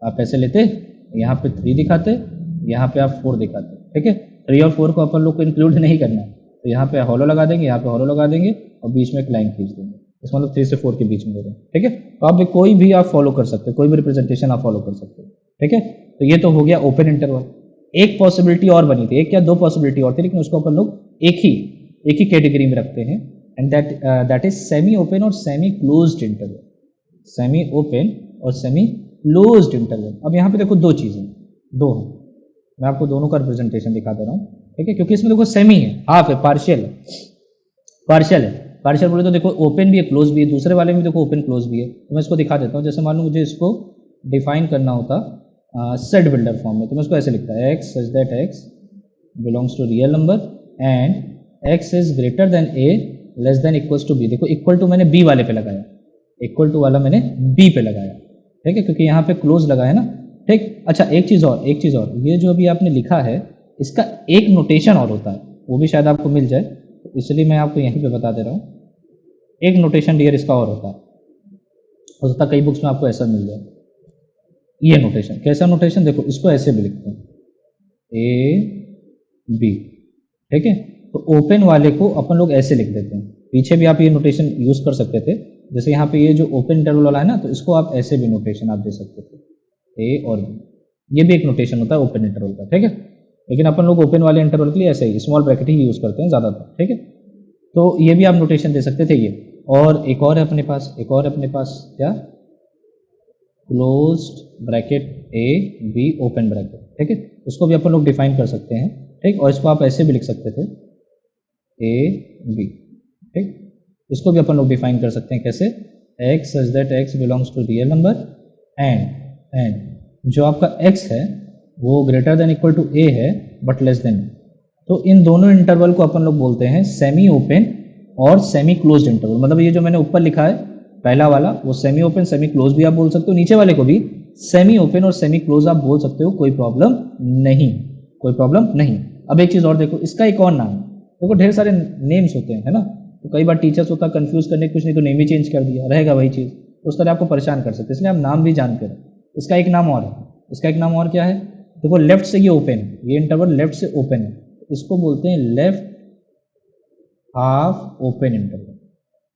आप ऐसे लेते, यहाँ पे 3 दिखाते, यहाँ पे आप 4 दिखाते, ठीक है। 3 और 4 को अपन लोग को इंक्लूड नहीं करना, तो यहाँ पे हॉलो लगा देंगे, यहाँ पे हॉलो लगा देंगे, और बीच में एक लाइन खींच देंगे, इस मतलब 3 से 4 के बीच में दे देंगे, ठीक है। तो आप कोई भी आप फॉलो कर सकते हो, कोई भी रिप्रेजेंटेशन आप फॉलो कर सकते हो, ठीक है। तो ये तो हो गया ओपन इंटरवल। एक पॉसिबिलिटी और बनी थी, एक या दो पॉसिबिलिटी और थी, लेकिन उसको अपन लोग एक ही कैटेगरी में रखते हैं, and that is semi open और semi closed interval, semi open और सेमी क्लोज्ड इंटरवल। अब यहाँ पे देखो दो चीजें, दो हैं, मैं आपको दोनों का रिप्रेजेंटेशन दिखा दे रहा हूँ, ठीक है। क्योंकि इसमें देखो सेमी है, हाफ है, पार्शियल है, पार्शियल है, पार्शियल बोले तो देखो ओपन भी है क्लोज भी है, दूसरे वाले में देखो ओपन क्लोज भी है। तो मैं इसको दिखा देता हूँ, जैसे मान लो मुझे इसको डिफाइन करना होता सेट बिल्डर फॉर्म में, तो मैं इसको ऐसे लिखता है, X such that x belongs to real number and X is greater than A less than equals to B. देखो इक्वल टू मैंने बी वाले पे लगाया, इक्वल टू वाला मैंने बी पे लगाया, ठीक है, क्योंकि यहाँ पे क्लोज लगा है ना, ठीक। अच्छा एक चीज़ और, ये जो अभी आपने लिखा है इसका एक नोटेशन और होता है, वो भी शायद आपको मिल जाए, तो इसलिए मैं आपको यहीं पे बता दे रहा हूँ। एक नोटेशन डियर इसका और होता है, हो सकता है कई बुक्स में आपको ऐसा मिल जाए, ये नोटेशन। कैसा नोटेशन, देखो इसको ऐसे भी लिखते हैं, ए बी, ठीक है। तो ओपन वाले को अपन लोग ऐसे लिख देते हैं, पीछे भी आप ये नोटेशन यूज कर सकते थे, जैसे यहाँ पे ये जो ओपन इंटरवल वाला है ना, तो इसको आप ऐसे भी नोटेशन आप दे सकते थे, ए और बी, ये भी एक नोटेशन होता है ओपन इंटरवल का, ठीक है। लेकिन अपन लोग ओपन वाले इंटरवल के लिए ऐसे ही स्मॉल ब्रैकेट ही यूज करते हैं ज़्यादातर, ठीक है। तो ये भी आप नोटेशन दे सकते थे ये, और एक और है अपने पास, क्या, क्लोज्ड ब्रैकेट ए बी ओपन ब्रैकेट, ठीक है। उसको भी अपन लोग डिफाइन कर सकते हैं, ठीक। और इसको आप ऐसे भी लिख सकते थे, ए बी, ठीक। इसको भी अपन लोग डिफाइन कर सकते हैं कैसे, X such that x belongs to real number and जो आपका x है वो greater than equal to a है बट लेस देन। तो इन दोनों इंटरवल को अपन लोग बोलते हैं सेमी ओपन और सेमी क्लोज्ड इंटरवल। मतलब ये जो मैंने ऊपर लिखा है पहला वाला, वो सेमी ओपन सेमी क्लोज भी आप बोल सकते हो, नीचे वाले को भी सेमी ओपन और सेमी क्लोज आप बोल सकते हो, कोई प्रॉब्लम नहीं, कोई प्रॉब्लम नहीं। अब एक चीज़ और देखो, इसका एक और नाम है, देखो ढेर सारे नेम्स होते हैं, है ना। तो कई बार टीचर्स होता है कंफ्यूज करने, कुछ नहीं तो नेम ही चेंज कर दिया, रहेगा वही चीज़, तो उस तरह आपको परेशान कर सकते हैं, इसलिए आप नाम भी जानते रहो। इसका एक नाम और है, इसका एक नाम और क्या है, देखो लेफ्ट से ये ओपन है, ये इंटरवल लेफ्ट से ओपन है, इसको बोलते हैं left half open interval,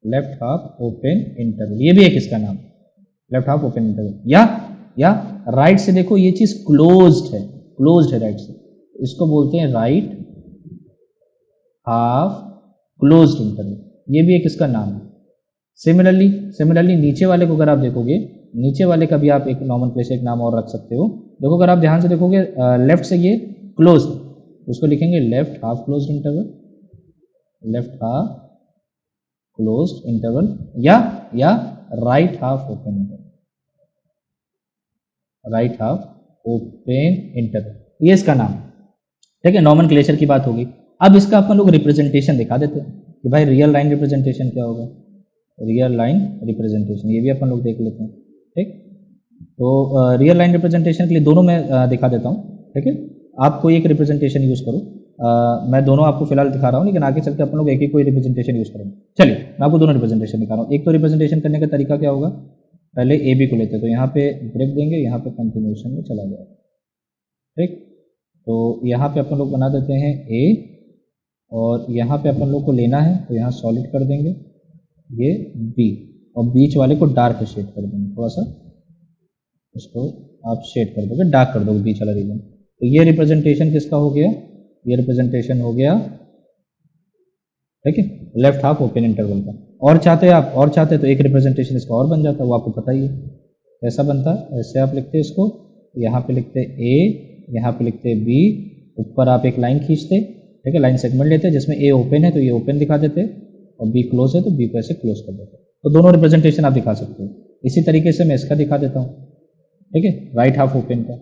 left half open interval, ये भी एक इसका नाम, लेफ्ट हाफ ओपन इंटरवल। या राइट से देखो ये चीज क्लोज्ड है राइट से, इसको बोलते हैं राइट हाफ क्लोज्ड इंटरवल, ये भी एक इसका नाम है। सिमिलरली नीचे वाले को अगर आप देखोगे, नीचे वाले का भी आप एक नॉमेनक्लेचर एक नाम और रख सकते हो। देखो अगर आप ध्यान से देखोगे लेफ्ट से ये क्लोज, उसको लिखेंगे left half closed interval, left half closed interval, या right half open interval, right half open interval, ये इसका नाम, ठीक है। नॉमेनक्लेचर की बात होगी। अब इसका अपन लोग रिप्रेजेंटेशन दिखा देते हैं कि भाई रियल लाइन रिप्रेजेंटेशन क्या होगा, रियल लाइन रिप्रेजेंटेशन, ये भी अपन लोग देख लेते हैं, ठीक। तो रियल लाइन रिप्रेजेंटेशन के लिए दोनों मैं दिखा देता हूँ, ठीक है। आप कोई एक रिप्रेजेंटेशन यूज करो, मैं दोनों आपको फिलहाल दिखा रहा हूँ, लेकिन आगे चल के अपन लोग एक ही कोई रिप्रेजेंटेशन यूज करेंगे। चलिए मैं आपको दोनों रिप्रेजेंटेशन दिखा रहा हूँ। एक तो रिप्रेजेंटेशन करने का तरीका क्या होगा, पहले ए बी को लेते हैं, तो यहाँ पे ब्रेक देंगे, यहाँ पे कंटिन्यूएशन में चला जाएगा, ठीक। तो यहाँ पे अपन लोग बना देते हैं ए, और यहाँ पे अपन लोग को लेना है तो यहाँ सॉलिड कर देंगे ये बी, और बीच वाले को डार्क शेड कर देंगे, थोड़ा सा इसको आप शेड कर दोगे, डार्क कर दोगे बीच वाला रीजन। तो ये रिप्रेजेंटेशन किसका हो गया, ये रिप्रेजेंटेशन हो गया, ठीक है, लेफ्ट हाफ ओपन इंटरवल का। और चाहते तो एक रिप्रेजेंटेशन इसका और बन जाता है, वो आपको पता ही है कैसा बनता है, ऐसे आप लिखते इसको, यहाँ पे लिखते ए, यहाँ पे लिखते बी, ऊपर आप एक लाइन खींचते, ठीक है, लाइन सेगमेंट लेते जिसमें ए ओपन है तो ये ओपन दिखा देते और बी क्लोज है तो बी को ऐसे क्लोज कर देते। तो दोनों रिप्रेजेंटेशन आप दिखा सकते हो। इसी तरीके से मैं इसका दिखा देता हूँ, ठीक है, राइट हाफ ओपन का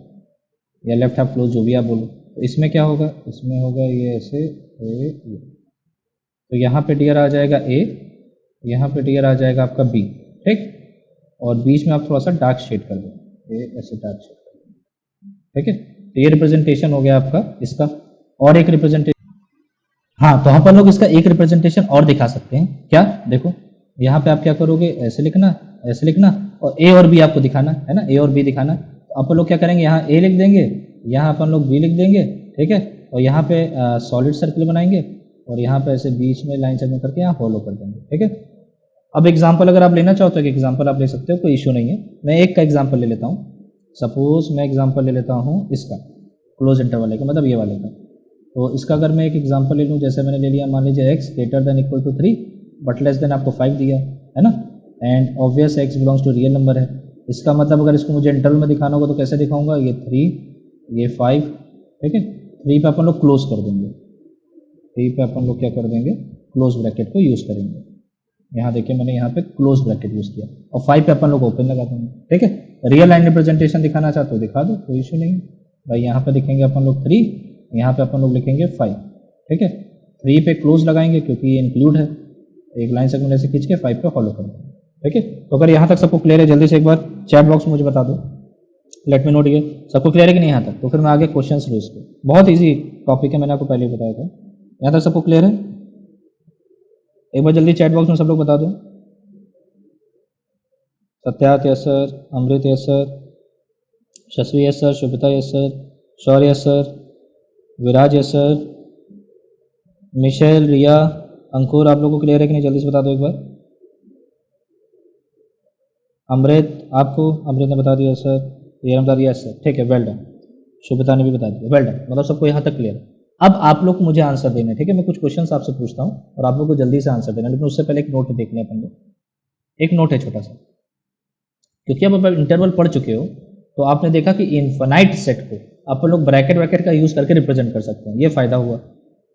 या लेफ्ट हाफ क्लोज जो भी आप बोलो। तो इसमें क्या होगा, इसमें होगा ये ऐसे ए, ये। तो यहाँ पे डियर आ जाएगा ए, यहाँ पे डियर आ जाएगा आपका बी, ठीक, और बीच में आप थोड़ा सा डार्क शेड कर दो, ए ऐसे डार्क शेड कर दो, ठीक है। तो ये रिप्रेजेंटेशन हो गया आपका इसका। और एक रिप्रेजेंटेशन, हाँ, तो अपन लोग इसका एक रिप्रेजेंटेशन और दिखा सकते हैं। क्या, देखो यहाँ पे आप क्या करोगे, ऐसे लिखना, ऐसे लिखना, और ए और बी आपको दिखाना है ना, ए और बी दिखाना। तो अपन लोग क्या करेंगे, यहाँ ए लिख देंगे, यहाँ अपन लोग बी लिख देंगे, ठीक है, और यहाँ पे सॉलिड सर्कल बनाएंगे और यहाँ पे ऐसे बीच में लाइन सेगमेंट करके यहाँ फॉलो कर देंगे, ठीक है। अब एग्जाम्पल अगर आप लेना चाहो तो एक एग्जाम्पल आप ले सकते हो, कोई इशू नहीं है। मैं एक का एग्जाम्पल ले लेता हूँ। सपोज मैं एग्जाम्पल ले लेता हूँ इसका, क्लोज इंटरवल का, मतलब ये वाले का। तो इसका अगर मैं एक एग्जाम्पल ले लूँ, जैसे मैंने ले लिया, मान लीजिए x greater than equal to 3 but less than आपको 5 दिया है ना, and obvious x belongs to real number है। इसका मतलब अगर इसको मुझे इंटरवल में दिखाना होगा तो कैसे दिखाऊंगा, ये 3, ये 5, ठीक है। 3 पे अपन लोग क्लोज कर देंगे, 3 पे अपन लोग क्या कर देंगे, क्लोज ब्रैकेट को यूज़ करेंगे। यहाँ देखिए मैंने यहाँ पे क्लोज ब्रैकेट यूज़ किया, और 5 पे अपन लोग ओपन लगा देंगे, ठीक है। रियल लाइन रिप्रेजेंटेशन दिखाना चाहते हो दिखा दो, कोई इशू नहीं भाई। यहाँ पे दिखेंगे अपन लोग 3, यहाँ पे अपन लोग लिखेंगे 5, ठीक है। 3 पे क्लोज लगाएंगे क्योंकि ये इंक्लूड है, एक लाइन सेगमेंट ऐसे खींच के 5 पे फॉलो कर देंगे, ठीक है। तो अगर यहाँ तक सबको क्लियर है, जल्दी से एक बार चैट बॉक्स में मुझे बता दो, लेट मी नो, ठीक है, सबको क्लियर है कि नहीं यहाँ तक? तो फिर मैं आगे क्वेश्चन लूँ इसको। बहुत ईजी टॉपिक है, मैंने आपको पहले ही बताया था। यहाँ तक सबको क्लियर है? एक बार जल्दी चैट बॉक्स में सब लोग बता दो। Satyarth yes sir, Amrit yes sir, Shashwi yes sir, Shubhita yes sir, Shaurya yes sir, Viraj yes sir, Michelle, Riya, Ankur, आप लोगों को क्लियर है कि नहीं? जल्दी से बता दो एक बार। अमृत, आपको, अमृत ने बता दिया सर, ये बता दिया सर, ठीक है, वेल डन। शुभिता ने भी बता दिया, वेल डन, मतलब सबको यहाँ तक क्लियर। अब आप लोग को मुझे आंसर देना है, ठीक है। मैं कुछ क्वेश्चंस आपसे पूछता हूँ और आप लोग को जल्दी से आंसर देना, लेकिन उससे पहले एक नोट देख लें अपन लोग। एक नोट है छोटा सा, क्योंकि अब आप इंटरवल पढ़ चुके हो तो आपने देखा कि इन्फिनाइट सेट को अपन लोग ब्रैकेट ब्रैकेट का यूज करके रिप्रेजेंट कर सकते हैं, ये फायदा हुआ।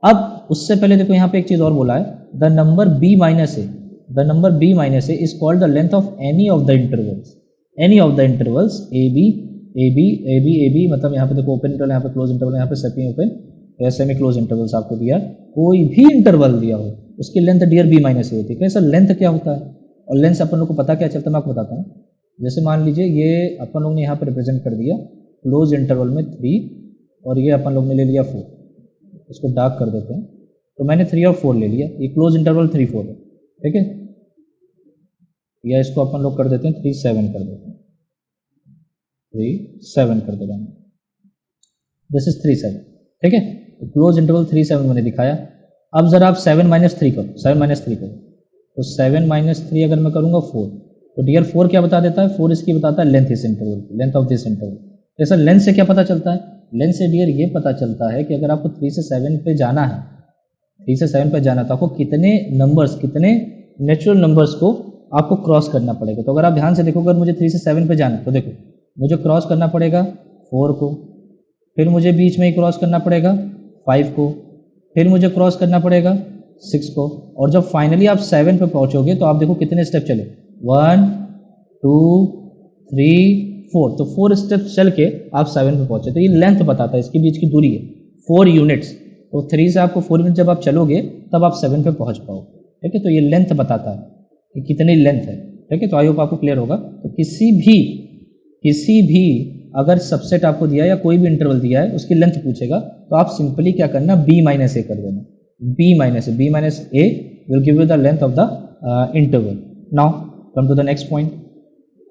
अब उससे पहले देखो यहाँ पे एक चीज और बोला है, the number b minus A, the number b minus A is called the length of any of the intervals, any of the intervals A B, मतलब यहाँ पे देखो ओपन इंटरवल, यहाँ पे क्लोज इंटरवल, यहाँ पे सेमी ओपन या semi close intervals आपको दिया, कोई भी इंटरवल दिया हो उसकी लेंथ डियर b माइनस ए होती है। सर लेंथ क्या होता है, और लेंथ से अपन लोग को पता क्या चलता है, मैं आपको बताता हूँ। जैसे मान लीजिए ये अपन लोग ने यहाँ पर रिप्रेजेंट कर दिया क्लोज इंटरवल में 3, और ये अपन लोग ने ले लिया 4, इसको डार्क कर देते हैं। तो मैंने 3 और 4 ले लिया, ये क्लोज इंटरवल 3, 4 है, ठीक है। या इसको अपन लोग कर देते हैं 3, 7 कर देते हैं, 3, 7 कर देते हैं, दिस इज 3, 7, ठीक है। क्लोज इंटरवल 3, 7 मैंने दिखाया। अब जरा आप 7 माइनस 3 करो, 7 माइनस 3 करो, तो 7 माइनस 3 अगर मैं करूँगा 4, तो डियर 4 क्या बता देता है, 4 इसकी बताता है लेंथ इस interval, length of this interval. जैसा लेंथ से क्या पता चलता है, लेंथ से डियर ये पता चलता है कि अगर आपको 3 से 7 पे जाना है, 3 से 7 पे जाना, तो आपको कितने नंबर्स, कितने नेचुरल नंबर्स को आपको क्रॉस करना पड़ेगा। तो अगर आप ध्यान से देखो, अगर मुझे 3 से 7 पे जाना है तो देखो मुझे क्रॉस करना पड़ेगा 4 को, फिर मुझे बीच में ही क्रॉस करना पड़ेगा 5 को, फिर मुझे क्रॉस करना पड़ेगा 6 को, और जब फाइनली आप 7 पे पहुंचोगे तो आप देखो कितने स्टेप चले, 1 2 3 4, तो 4 स्टेप चल के आप 7 पे पहुंचे। तो ये लेंथ बताता है, इसके बीच की दूरी है 4 यूनिट्स। तो 3 से आपको 4 यूनिट जब आप चलोगे तब आप 7 पे पहुंच पाओगे, ठीक है। तो ये लेंथ बताता है कि कितनी लेंथ है, ठीक है। तो आई होप आपको क्लियर होगा। तो किसी भी अगर सबसेट आपको दिया या कोई भी इंटरवल दिया है उसकी लेंथ पूछेगा, तो आप सिंपली क्या करना, b माइनस ए कर देना, b minus A will give you the length of the interval. Now come to the next point.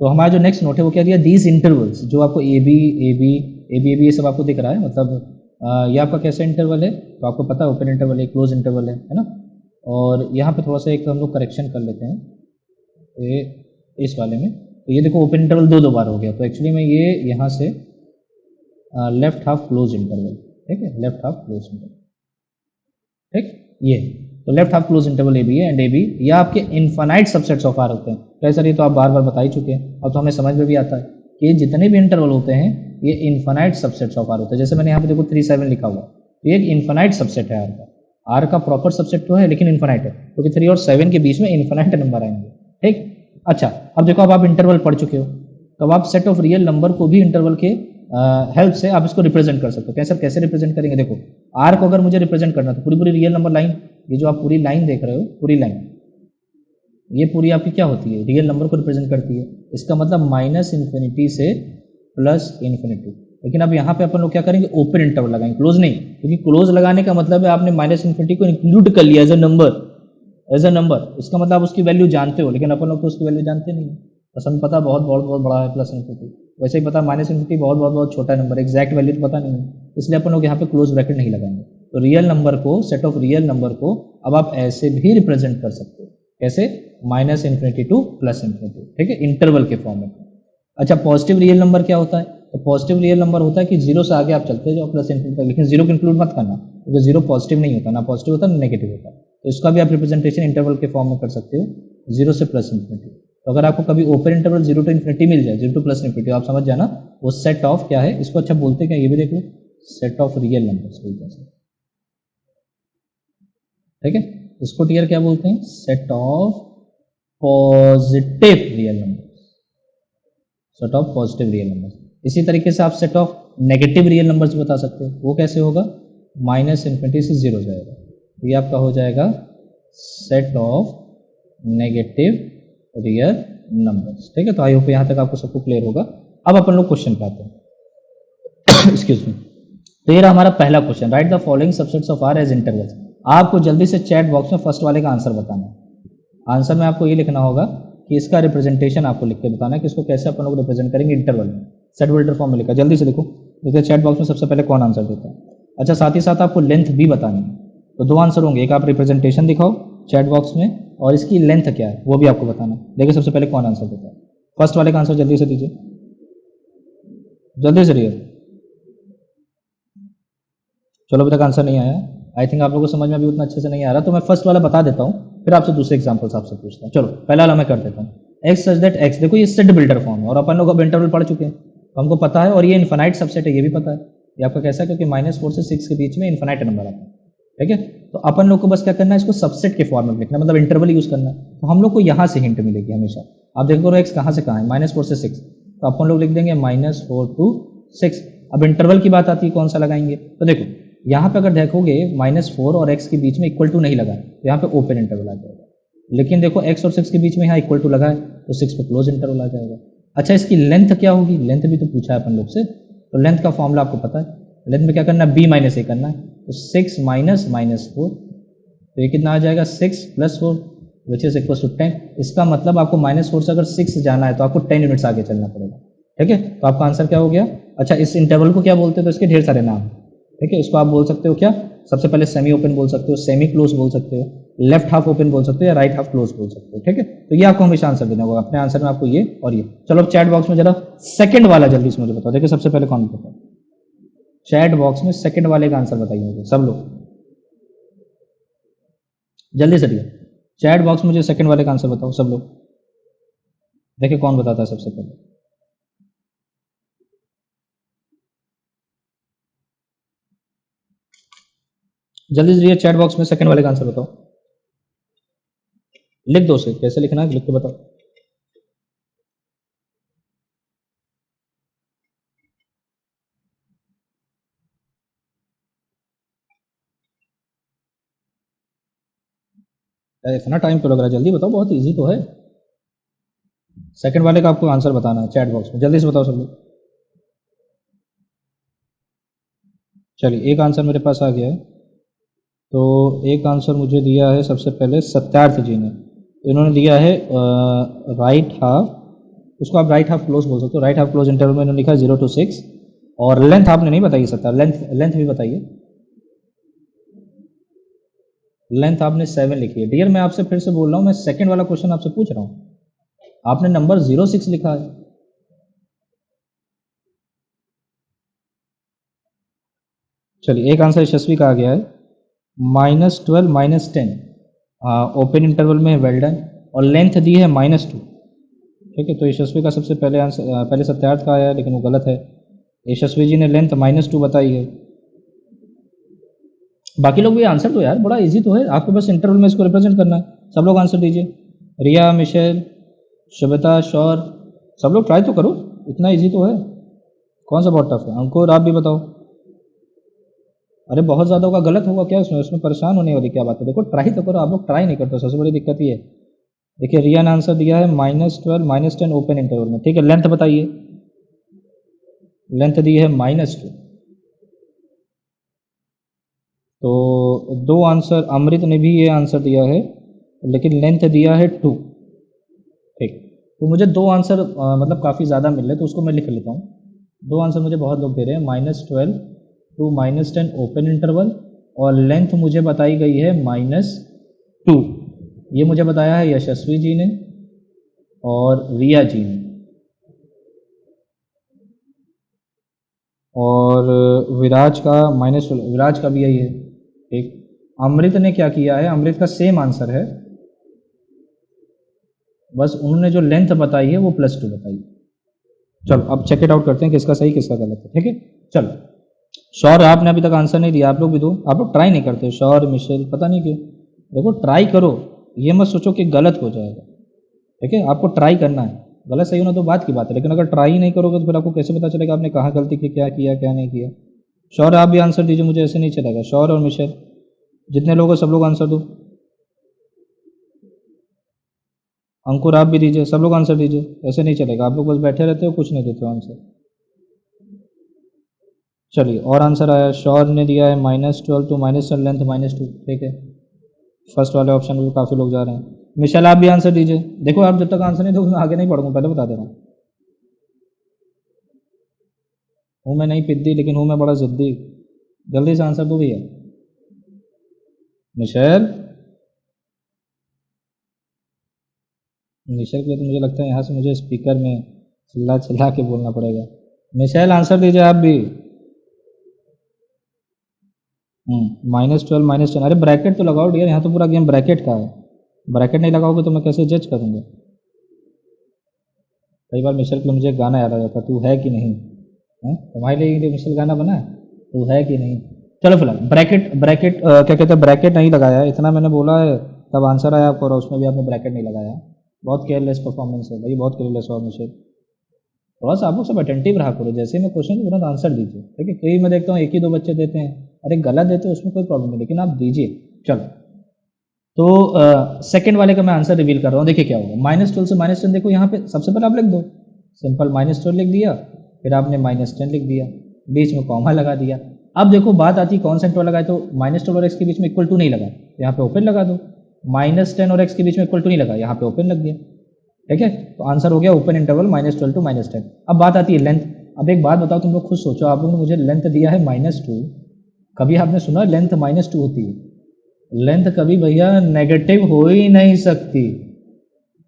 तो हमारा जो नेक्स्ट नोट है वो क्या दिया, दीज इंटरवल्स, जो आपको ए बी ये सब आपको दिख रहा है, मतलब ये आपका कैसा इंटरवल है, तो आपको पता है ओपन इंटरवल है, क्लोज इंटरवल है ना। और यहाँ पे थोड़ा सा एक हम लोग करेक्शन कर लेते हैं इस वाले में। तो ये देखो ओपन इंटरवल 2 बार हो गया, तो एक्चुअली में ये यहाँ से लेफ्ट हाफ क्लोज इंटरवल, ठीक है, लेफ्ट हाफ क्लोज इंटरवल, ठीक, ये तो left half close interval A B है एंड ए बी या आपके इन्फानाइट सबसेट्स ऑफ आर होते हैं। क्या सर, ये तो आप बार बार बता ही चुके हैं, अब तो हमें समझ में भी आता है कि जितने भी इंटरवल होते हैं ये इन्फानाइट सबसेट्स ऑफ आर होते हैं। जैसे मैंने यहाँ पे देखो 3 7 लिखा हुआ, तो ये एक इन्फानाइट सबसेट है आर का। आर का प्रॉपर सबसेट तो है लेकिन इन्फानाइट है, क्योंकि 3 और 7 के बीच में इन्फानाइट नंबर आएंगे। ठीक, अच्छा अब देखो, अब आप इंटरवल पढ़ चुके हो, तो अब आप सेट ऑफ रियल नंबर को भी इंटरवल के हेल्प से आप इसको रिप्रेजेंट कर सकते हो। कैसे कैसे रिप्रेजेंट करेंगे, देखो आर को अगर मुझे रिप्रेजेंट करना तो पूरी पूरी रियल नंबर लाइन, ये जो आप पूरी लाइन देख रहे हो, पूरी लाइन ये पूरी आपकी क्या होती है, रियल नंबर को रिप्रेजेंट करती है। इसका मतलब माइनस इन्फिनिटी से प्लस इन्फिनिटी। लेकिन अब यहाँ पे अपन लोग क्या करेंगे, ओपन इंटरवल लगाएंगे, क्लोज नहीं, क्योंकि क्लोज लगाने का मतलब है आपने माइनस इन्फिनिटी को इंक्लूड कर लिया as a number, as a number. इसका मतलब आप उसकी वैल्यू जानते हो, लेकिन अपन लोग तो उसकी वैल्यू जानते नहीं है। बस हमें पता बहुत बहुत बहुत बड़ा है प्लस इन्फिनिटी, वैसे ही पता माइनस इन्फिनिटी बहुत बहुत बहुत छोटा नंबर, एग्जैक्ट वैल्यू तो पता नहीं है, इसलिए अपन लोग यहाँ पे क्लोज ब्रैकेट नहीं लगाएंगे। तो रियल नंबर को, सेट ऑफ रियल नंबर को अब आप ऐसे भी रिप्रेजेंट कर सकते हो, कैसे, minus infinity two plus infinity, ठीक है, इंटरवल के फॉर्म में। अच्छा, पॉजिटिव रियल नंबर क्या होता है, तो पॉजिटिव रियल नंबर होता है कि जीरो से आगे आप चलते जाओ प्लस इन्फिनिटी, लेकिन जीरो को इंक्लूड मत करना, क्योंकि जीरो पॉजिटिव नहीं होता, ना पॉजिटिव होता ना नेगेटिव होता। तो इसका भी आप रिप्रेजेंटेशन इंटरवल के फॉर्म में कर सकते हो, जीरो से प्लस इन्फिनिटी। तो अगर आपको कभी open interval zero to infinity मिल जाए, जीरो टू प्लस इन्फिनिटी, आप समझ जाना वो सेट ऑफ क्या है, इसको अच्छा बोलते क्या, ये भी देख लो, सेट ऑफ रियल नंबर्स बोलते हैं, ठीक है। इसको टीयर क्या बोलते हैं, set of positive real numbers, set of positive real numbers. इसी तरीके से आप set of negative real numbers बता सकते हो, वो कैसे होगा, माइनस इन्फिनिटी से जीरो जाएगा, ये आपका हो जाएगा set of negative real numbers, ठीक है। तो आई होप यहाँ तक आपको सबको क्लियर होगा। अब अपन लोग क्वेश्चन पे आते हैं। Excuse me. तो ये रहा हमारा पहला question, write the following subsets of R as intervals. आपको जल्दी से चैट बॉक्स में फर्स्ट वाले का आंसर बताना है। आंसर में आपको ये लिखना होगा कि इसका रिप्रेजेंटेशन आपको लिख के बताना है कि इसको कैसे अपन लोग रिप्रेजेंट करेंगे इंटरवल में। सेट बिल्डर फॉर्म में लिखा, जल्दी से लिखो, देखिए चैट बॉक्स में सबसे पहले कौन आंसर देता है। अच्छा, साथ ही साथ आपको लेंथ भी बतानी है, तो दो आंसर होंगे, एक आप रिप्रेजेंटेशन दिखाओ चैट बॉक्स में और इसकी लेंथ क्या है वो भी आपको बताना है। देखिए सबसे पहले कौन आंसर देता है, फर्स्ट वाले का आंसर जल्दी से दीजिए, जल्दी से रहिए। चलो अभी तक आंसर नहीं आया, आई थिंक आप लोगों को समझ में अभी उतना अच्छे से नहीं आ रहा, तो मैं फर्स्ट वाला बता देता हूँ, फिर आपसे दूसरे एग्जांपल्स आपसे पूछता हूँ। चलो पहला वाला मैं कर देता हूँ, एक्स सच दैट एक्स। देखो ये सेट बिल्डर फॉर्म है और अपन लोग अब इंटरवल पढ़ चुके हैं, तो हमको पता है, और ये इन्फिनाइट सबसेट है, ये भी पता है। ये आपका कैसा है, क्योंकि -4 से 6 के बीच में इन्फिनाइट नंबर आता है, ठीक है। तो अपन लोग को बस क्या करना है, इसको सबसेट के फॉर्म में लिखना, मतलब इंटरवल यूज करना है। तो हम लोग को यहाँ से हिंट मिलेगी हमेशा। आप देखो एक्स कहाँ से कहाँ है, -4 से 6, तो अपन लोग लिख देंगे -4 to 6। अब इंटरवल की बात आती है, कौन सा लगाएंगे, तो देखो यहाँ पे अगर देखोगे -4 और x के बीच में इक्वल टू नहीं लगा है, तो यहाँ पे ओपन इंटरवल आ जाएगा। लेकिन देखो x और 6 के बीच में यहाँ इक्वल टू लगा है, तो 6 पे क्लोज इंटरवल आ जाएगा। अच्छा, इसकी लेंथ क्या होगी, लेंथ भी तो पूछा है अपन लोग से, तो लेंथ का फॉर्मूला आपको पता है, लेंथ में क्या करना है, b - a करना है, तो 6 माइनस -4, तो ये कितना आ जाएगा, 6 + 4 विच इज इक्वल टू 10। इसका मतलब आपको -4 से अगर 6 जाना है तो आपको 10 यूनिट्स आगे चलना पड़ेगा, ठीक है। तो आपका आंसर क्या हो गया। अच्छा, इस इंटरवल को क्या बोलते हैं, तो इसके ढेर सारे नाम, ठीक है। इसको आप बोल सकते हो क्या, सबसे पहले सेमी ओपन बोल सकते हो, सेमी क्लोज बोल सकते हो, लेफ्ट हाफ ओपन बोल सकते हो, या राइट हाफ क्लोज बोल सकते हो, ठीक है। तो ये आपको हमेशा आंसर देना होगा, अपने आंसर में आपको ये और ये। चलो अब चैट बॉक्स में जरा सेकंड वाला जल्दी से मुझे बताओ, देखिए सबसे पहले कौन बताओ, चैट बॉक्स में सेकंड वाले का आंसर बताइए मुझे सब लोग, जल्दी से दिया चैट बॉक्स में मुझे सेकंड वाले का आंसर बताओ सब लोग, देखिए कौन बताता है सबसे पहले। जल्दी से चैट बॉक्स में सेकंड वाले का आंसर बताओ, लिख दो उसे, कैसे लिखना है लिख के बताओ। इतना टाइम तो लग रहा है, जल्दी बताओ, बहुत इजी तो है। सेकंड वाले का आपको आंसर बताना है चैट बॉक्स में, जल्दी से बताओ सब लोग। चलिए एक आंसर मेरे पास आ गया है, तो एक आंसर मुझे दिया है सबसे पहले सत्यार्थ जी ने, तो इन्होंने दिया है राइट हाफ, उसको आप राइट हाफ क्लोज बोल सकते हो, राइट हाफ क्लोज इंटरवल में इन्होंने लिखा 0 to 6, और लेंथ आपने नहीं बताई सत्यार्थ, लेंथ भी बताइए, लेंथ आपने 7 लिखी है। डियर मैं आपसे फिर से बोल रहा हूँ, मैं सेकंड वाला क्वेश्चन आपसे पूछ रहा हूँ, आपने नंबर 06 लिखा है। चलिए एक आंसर यशस्वी का आ गया है -12 - 10, ओपन इंटरवल में है वेल डन, और लेंथ दी है -2। ठीक है, तो यशस्वी का सबसे पहले आंसर पहले सत्यार्थ का आया लेकिन वो गलत है। यशस्वी जी ने लेंथ -2 बताई है। बाकी लोग भी आंसर दो यार, बड़ा इजी तो है, आपको बस इंटरवल में इसको रिप्रेजेंट करना है। सब लोग आंसर दीजिए, रिया, मिशेल, शुभता, शौर, सब लोग ट्राई तो करो, इतना इजी तो है। कौन सा बहुत टफ है? अंकुर आप भी बताओ। अरे बहुत ज़्यादा होगा, गलत होगा क्या उसमें? उसमें परेशान होने वाली क्या बात है? देखो ट्राई तो करो, आप लोग ट्राई नहीं करते, सबसे बड़ी दिक्कत ये है। देखिए रिया ने आंसर दिया है -12 -10 ओपन इंटरवल में। ठीक है, लेंथ बताइए। लेंथ दी है -2। तो दो आंसर, अमृत ने भी ये आंसर दिया है लेकिन लेंथ दिया है 2। ठीक, तो मुझे दो आंसर मतलब काफ़ी ज़्यादा मिल रहे, तो उसको मैं लिख लेता हूँ। दो आंसर मुझे बहुत लोग दे रहे हैं, -12 टू -10 ओपन इंटरवल, और लेंथ मुझे बताई गई है -2। ये मुझे बताया है यशस्वी जी ने और रिया जी ने, और विराज का -12, विराज का भी यही है। ठीक, अमृत ने क्या किया है? अमृत का सेम आंसर है, बस उन्होंने जो लेंथ बताई है वो +2 बताई है। चलो अब चेक इट आउट करते हैं किसका सही किसका गलत है। ठीक है, चलो। शौर आपने अभी तक आंसर नहीं दिया, आप लोग भी दो, आप लोग ट्राई नहीं करते। शौर, मिशेल, पता नहीं क्यों। देखो ट्राई करो, ये मत सोचो कि गलत हो जाएगा। ठीक है, आपको ट्राई करना है, गलत सही होना तो बात की बात है, लेकिन अगर ट्राई ही नहीं करोगे तो फिर आपको कैसे पता चलेगा आपने कहाँ गलती की, क्या किया क्या नहीं किया। शौर आप भी आंसर दीजिए, मुझे ऐसे नहीं चलेगा। शौर और मिशेल, जितने लोग हैं सब लोग आंसर दो। अंकुर आप भी दीजिए, सब लोग आंसर दीजिए, ऐसे नहीं चलेगा। आप लोग बस बैठे रहते हो, कुछ नहीं देते हो आंसर। चलिए, और आंसर आया, शौर ने दिया है -12 टू -10 लेंथ -2। ठीक है, फर्स्ट वाले ऑप्शन में भी काफ़ी लोग जा रहे हैं। मिशेल आप भी आंसर दीजिए। देखो आप जब तक आंसर नहीं दोगे मैं आगे नहीं बढ़ूंगा, पहले बता दे रहा हूँ मैं नहीं पिद्दी, लेकिन हूँ मैं बड़ा ज़िद्दी। जल्दी से आंसर दो भैया। मिशेल, मिशेल के लिए तो मुझे लगता है यहाँ से मुझे स्पीकर में चिल्ला चिल्ला के बोलना पड़ेगा। मिशेल आंसर दीजिए आप भी। -12 -10, अरे ब्रैकेट तो लगाओ डियर, यहाँ तो पूरा गेम ब्रैकेट का है। ब्रैकेट नहीं लगाओगे तो मैं कैसे जज करूँगा? कई बार मिशेल के लिए मुझे गाना याद आ जाता, तू है कि नहीं है, तुम्हारे लिए मिशेल गाना बना है, तू है कि नहीं। चलो फिलहाल ब्रैकेट, ब्रैकेट क्या कहते हैं, ब्रैकेट नहीं लगाया है, इतना मैंने बोला है, तब आंसर आया आपको, और उसमें भी आपने ब्रैकेट नहीं लगाया। बहुत केयरलेस परफॉर्मेंस है भाई, बहुत केयरलेस हुआ मिशेल। थोड़ा सा आप लोग सब अटेंटिव रहा करो, जैसे मैं क्वेश्चन तुरंत आंसर दीजिए। ठीक है, कई मैं देखता हूँ एक ही दो बच्चे देते हैं, अरे गलत देते हैं उसमें कोई प्रॉब्लम नहीं, लेकिन आप दीजिए। चलो, तो सेकंड वाले का मैं आंसर रिवील कर रहा हूँ, देखिए क्या होगा। -12 से -10, देखो यहाँ पे सबसे पहले आप लिख दो, सिंपल -12 लिख दिया, फिर आपने -10 लिख दिया, बीच में कॉमा लगा दिया। अब देखो बात आती है कौन सा इंटरवल लगाए, तो -12 और x के बीच में इक्वल टू नहीं लगा, यहाँ पे ओपन लगा दो। -10 और x के बीच में इक्वल टू नहीं लगा, यहाँ पे ओपन लग गया। ठीक है, तो आंसर हो गया ओपन इंटरवल -12 टू -10। अब बात आती है लेंथ। अब एक बात बताओ, तुम लोग खुद सोचो, आप लोगों ने मुझे लेंथ दिया है -2, कभी आपने सुना लेंथ -2 होती है? लेंथ कभी भैया नेगेटिव हो ही नहीं सकती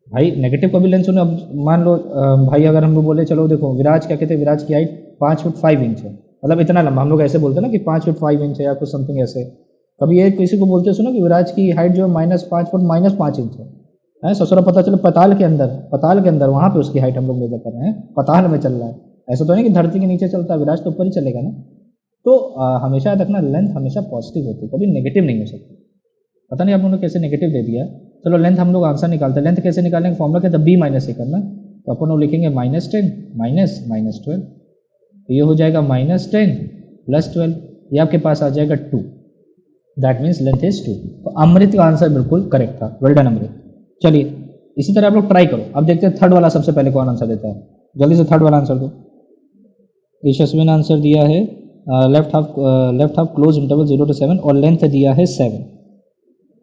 भाई, नेगेटिव कभी लेंथ सुनो। अब मान लो भाई अगर हम लोग बोले, चलो देखो विराज क्या कहते हैं, विराज की हाइट 5 फुट 5 इंच है, मतलब इतना लंबा, हम लोग ऐसे बोलते हैं ना कि 5 फुट 5 इंच है या कुछ समथिंग ऐसे। कभी ये किसी को बोलते सुनो कि विराज की हाइट जो है -5 फुट -5 इंच है ससुरा, पता चलो पताल के अंदर वहाँ पे उसकी हाइट हम लोग मेजर कर रहे हैं, पताल में चल रहा है। ऐसा तो नहीं कि धरती के नीचे चलता है, विराज तो ऊपर ही चलेगा ना। तो हमेशा याद रखना, लेंथ हमेशा पॉजिटिव होती है, कभी नेगेटिव नहीं हो सकती। पता नहीं आप लोगों ने कैसे नेगेटिव दे दिया। चलो लेंथ हम लोग आंसर निकालते हैं, लेंथ कैसे निकालेंगे, फॉर्मूला क्या था, b माइनस ए करना। तो अपन लोग लिखेंगे -10 माइनस -12, तो ये हो जाएगा -10 + 12, ये आपके पास आ जाएगा 2, दैट मीन्स लेंथ इज 2। तो अमृत का आंसर बिल्कुल करेक्ट था, वेल डन अमृत। चलिए इसी तरह आप लोग ट्राई करो। अब देखते हैं थर्ड वाला सबसे पहले कौन आंसर देता है, जल्दी से थर्ड वाला आंसर दो। यशस्वी ने आंसर दिया है left half close interval 0 to 7, और लेंथ दिया है 7,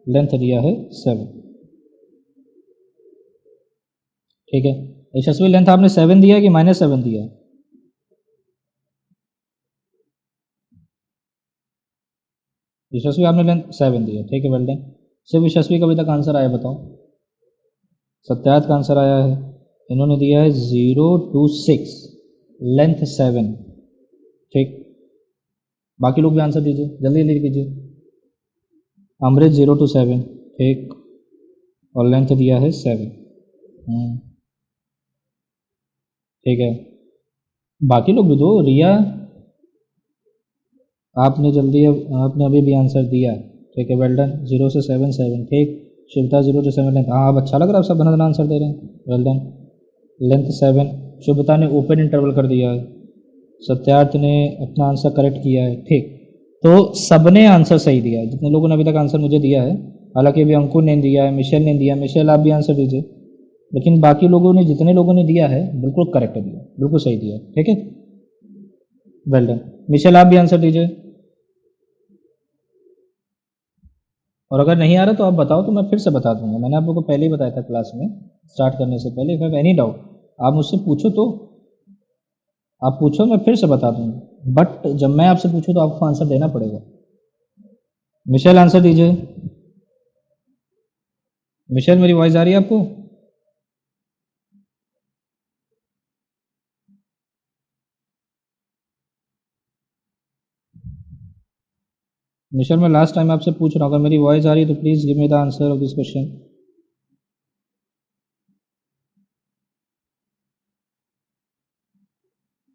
लेंथ दिया है 7। ठीक है, यशस्वी लेंथ आपने 7 दिया है कि -7 दिया है? यशस्वी आपने लेंथ 7 दिया, ठीक है, वेल डन। सिर्फ यशस्वी का अभी तक आंसर आया, बताओ। सत्यार्थ का आंसर आया है, इन्होंने दिया है 0 to 6 लेंथ 7। ठीक, बाकी लोग भी आंसर दीजिए, जल्दी जल्दी कीजिए। अमृत 0 to 7, ठीक। और लेंथ दिया है 7। ठीक है, बाकी लोग भी दो। रिया, आपने अभी भी आंसर दिया। ठीक है, वेल डन। 0 से 7 7, ठीक। शुभता 0 से 7 लेंथ, हाँ अब अच्छा लग रहा है, सब धनाधन आंसर दे रहे हैं, वेल डन। लेंथ 7, शुभता ने ओपन इंटरवल कर दिया है। सत्यार्थ ने अपना आंसर करेक्ट किया है, ठीक। तो सबने आंसर सही दिया है, जितने लोगों ने अभी तक आंसर मुझे दिया है। हालांकि अभी अंकुर ने दिया है, मिशेल ने दिया। मिशेल आप भी आंसर दीजिए। लेकिन बाकी लोगों ने, जितने लोगों ने दिया है, बिल्कुल करेक्ट दिया, बिल्कुल सही दिया, ठीक है, वेल डन। मिशेल आप भी आंसर दीजिए। और अगर नहीं आ रहा तो आप बताओ, तो मैं फिर से बता दूंगा। मैंने आप लोगों को पहले ही बताया था क्लास में स्टार्ट करने से पहले। इफ हैव एनी डाउट आप मुझसे पूछो, तो आप पूछो, मैं फिर से बता दूंगा। बट जब मैं आपसे पूछूं तो आपको आंसर देना पड़ेगा। मिशेल आंसर दीजिए। मिशेल मेरी वॉइस आ रही है आपको? मिशेल मैं लास्ट टाइम आपसे पूछ रहा हूँ, अगर मेरी वॉइस आ रही है तो please give me the answer of this question.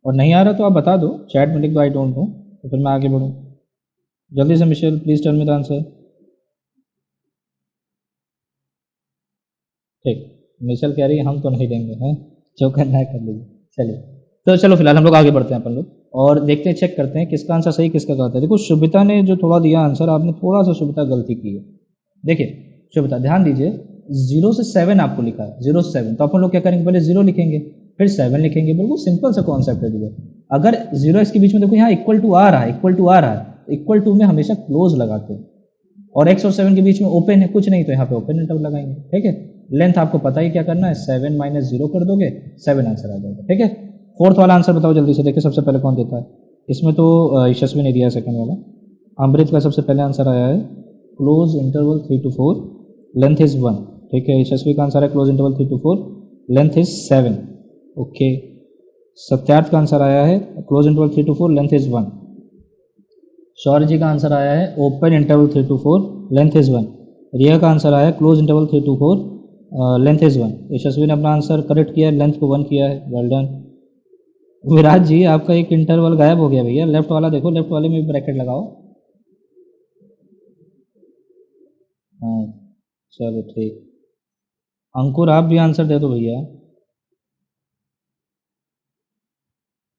और नहीं आ रहा तो आप बता दो, चैट में लिख दो आई डोंट नो, तो फिर मैं आगे बढ़ूँ। जल्दी से Michelle please tell me the answer. ठीक, मिशेल कह रही है हम तो नहीं देंगे, हैं जो करना है कर लीजिए। चलिए, तो चलो फिलहाल हम लोग आगे बढ़ते हैं अपन लोग, और देखते हैं, चेक करते हैं किसका आंसर सही किसका गलत है। देखो शुभिता ने जो थोड़ा दिया आंसर, आपने थोड़ा सा शुभिता गलती की है। देखिए शुभिता ध्यान दीजिए, 0 से 7 आपको लिखा है, 0 से 7, तो अपन लोग क्या करेंगे, पहले 0 लिखेंगे फिर 7 लिखेंगे। बिल्कुल सिंपल सा कॉन्सेप्ट है भैया। अगर 0 के बीच में देखो यहाँ इक्वल टू आ रहा है, इक्वल टू आ रहा है, इक्वल टू में हमेशा क्लोज लगाते हैं। और x और 7 के बीच में ओपन है, कुछ नहीं, तो यहाँ पे ओपन इंटरवल लगाएंगे, ठीक है। लेंथ आपको पता ही क्या करना है, 7 माइनस 0 कर दोगे, 7 आंसर आ जाएगा, ठीक है। फोर्थ वाला आंसर बताओ जल्दी से, देखिए सबसे पहले कौन देता है। इसमें तो यशस्वी ने दिया है सेकंड वाला। अमृत का सबसे पहले आंसर आया है close interval 3 to 4, length is 1, ठीक है। यशस्वी का आंसर है close interval 3 to 4, length is 7, okay. Satyarth का आंसर आया है close interval 3 to 4, length is 1। शौर्य जी का आंसर आया है open interval 3 to 4, length is 1। रिया का आंसर आया है close interval 3 to 4, length is 1। यशस्वी ने अपना आंसर करेक्ट किया है, लेंथ को 1 किया है, वेल डन। विराज जी आपका एक इंटरवल गायब हो गया भैया, लेफ्ट वाला देखो, लेफ्ट वाले में भी ब्रैकेट लगाओ। हाँ चलो ठीक। अंकुर आप भी आंसर दे दो भैया।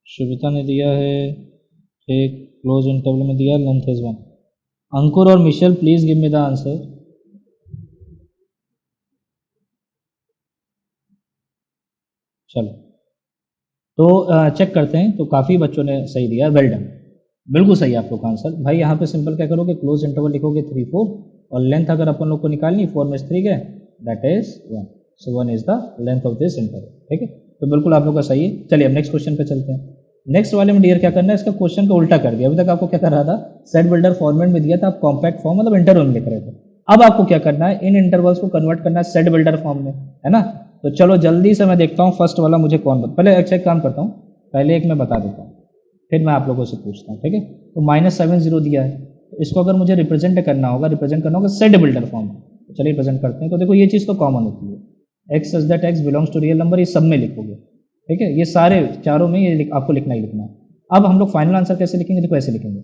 शुभिता ने दिया है, ठीक, क्लोज इंटरवल में दिया, लेंथ इज 1। अंकुर और Michelle please give me the answer. चलो, तो चेक करते हैं, तो काफ़ी बच्चों ने सही दिया, वेल डन, बिल्कुल सही है आप लोग का आंसर। भाई यहाँ पे सिंपल क्या करोगे, क्लोज इंटरवल लिखोगे 3 4, और लेंथ अगर अपन लोग को निकालनी 4 में से 3 गए, that is 1, so 1 is the length of this interval, ठीक है। तो बिल्कुल आप लोग का सही है। चलिए अब नेक्स्ट क्वेश्चन पे चलते हैं। नेक्स्ट वाले में डियर क्या करना है, इसका क्वेश्चन का उल्टा कर दिया। अभी तक आपको क्या कर रहा था, सेट बिल्डर फॉर्मेट में दिया था, आप कॉम्पैक्ट फॉर्म मतलब इंटरवल में लिख रहे थे। अब आपको क्या करना है, इन इंटरवल्स को कन्वर्ट करना है सेट बिल्डर फॉर्म में, है ना। तो चलो जल्दी से मैं देखता हूँ फर्स्ट वाला मुझे कौन पहले अच्छा एक काम करता हूँ, पहले एक मैं बता देता हूँ, फिर मैं आप लोगों से पूछता हूँ, ठीक है। तो -7 0 दिया है, तो इसको अगर मुझे रिप्रेजेंट करना होगा, सेट बिल्डर फॉर्म में, तो चलिए रिप्रेजेंट करते हैं। तो देखो ये चीज़ तो कॉमन होती है, X such that x belongs to real number, ये सब में लिखोगे, ठीक है। ये सारे चारों में ये आपको लिखना ही लिखना है। अब हम लोग फाइनल आंसर कैसे लिखेंगे, देखो ऐसे लिखेंगे,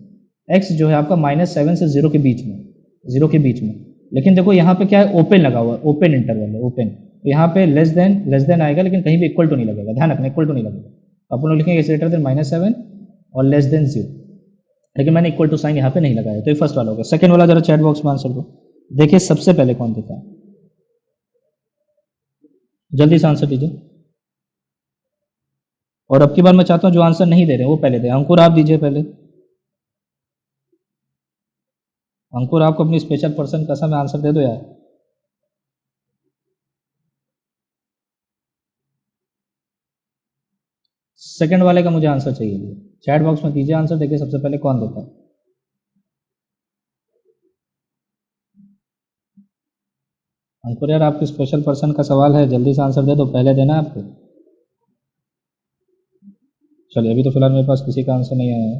एक्स जो है आपका -7 से 0 के बीच में, 0 के बीच में। लेकिन देखो यहाँ पे क्या है, ओपन लगा हुआ है, ओपन इंटरवल है, ओपन। तो यहाँ पे लेस देन आएगा, लेकिन कहीं भी इक्वल टू नहीं लगेगा, ध्यान रखना, इक्वल टू नहीं लगेगा। अपन लोग लिखेंगे ग्रेटर देन -7 और लेस देन 0, लेकिन मैंने इक्वल टू साइन यहाँ पे नहीं लगाया, तो ये फर्स्ट वाला होगा। सेकंड वाला जरा चैट बॉक्स में आंसर दो, देखिए सबसे पहले कौन देता है, जल्दी से आंसर दीजिए। और अब की बार मैं चाहता हूँ जो आंसर नहीं दे रहे वो पहले दे। अंकुर आप दीजिए पहले। अंकुर आपको अपनी स्पेशल पर्सन कसम है, आंसर दे दो यार। सेकंड वाले का मुझे आंसर चाहिए, चैट बॉक्स में दीजिए आंसर, देखिए सबसे पहले कौन देता है। अंकुर यार आपकी स्पेशल पर्सन का सवाल है, जल्दी से आंसर दे दो, पहले देना है आपको। चलिए अभी तो फिलहाल मेरे पास किसी का आंसर नहीं आया है।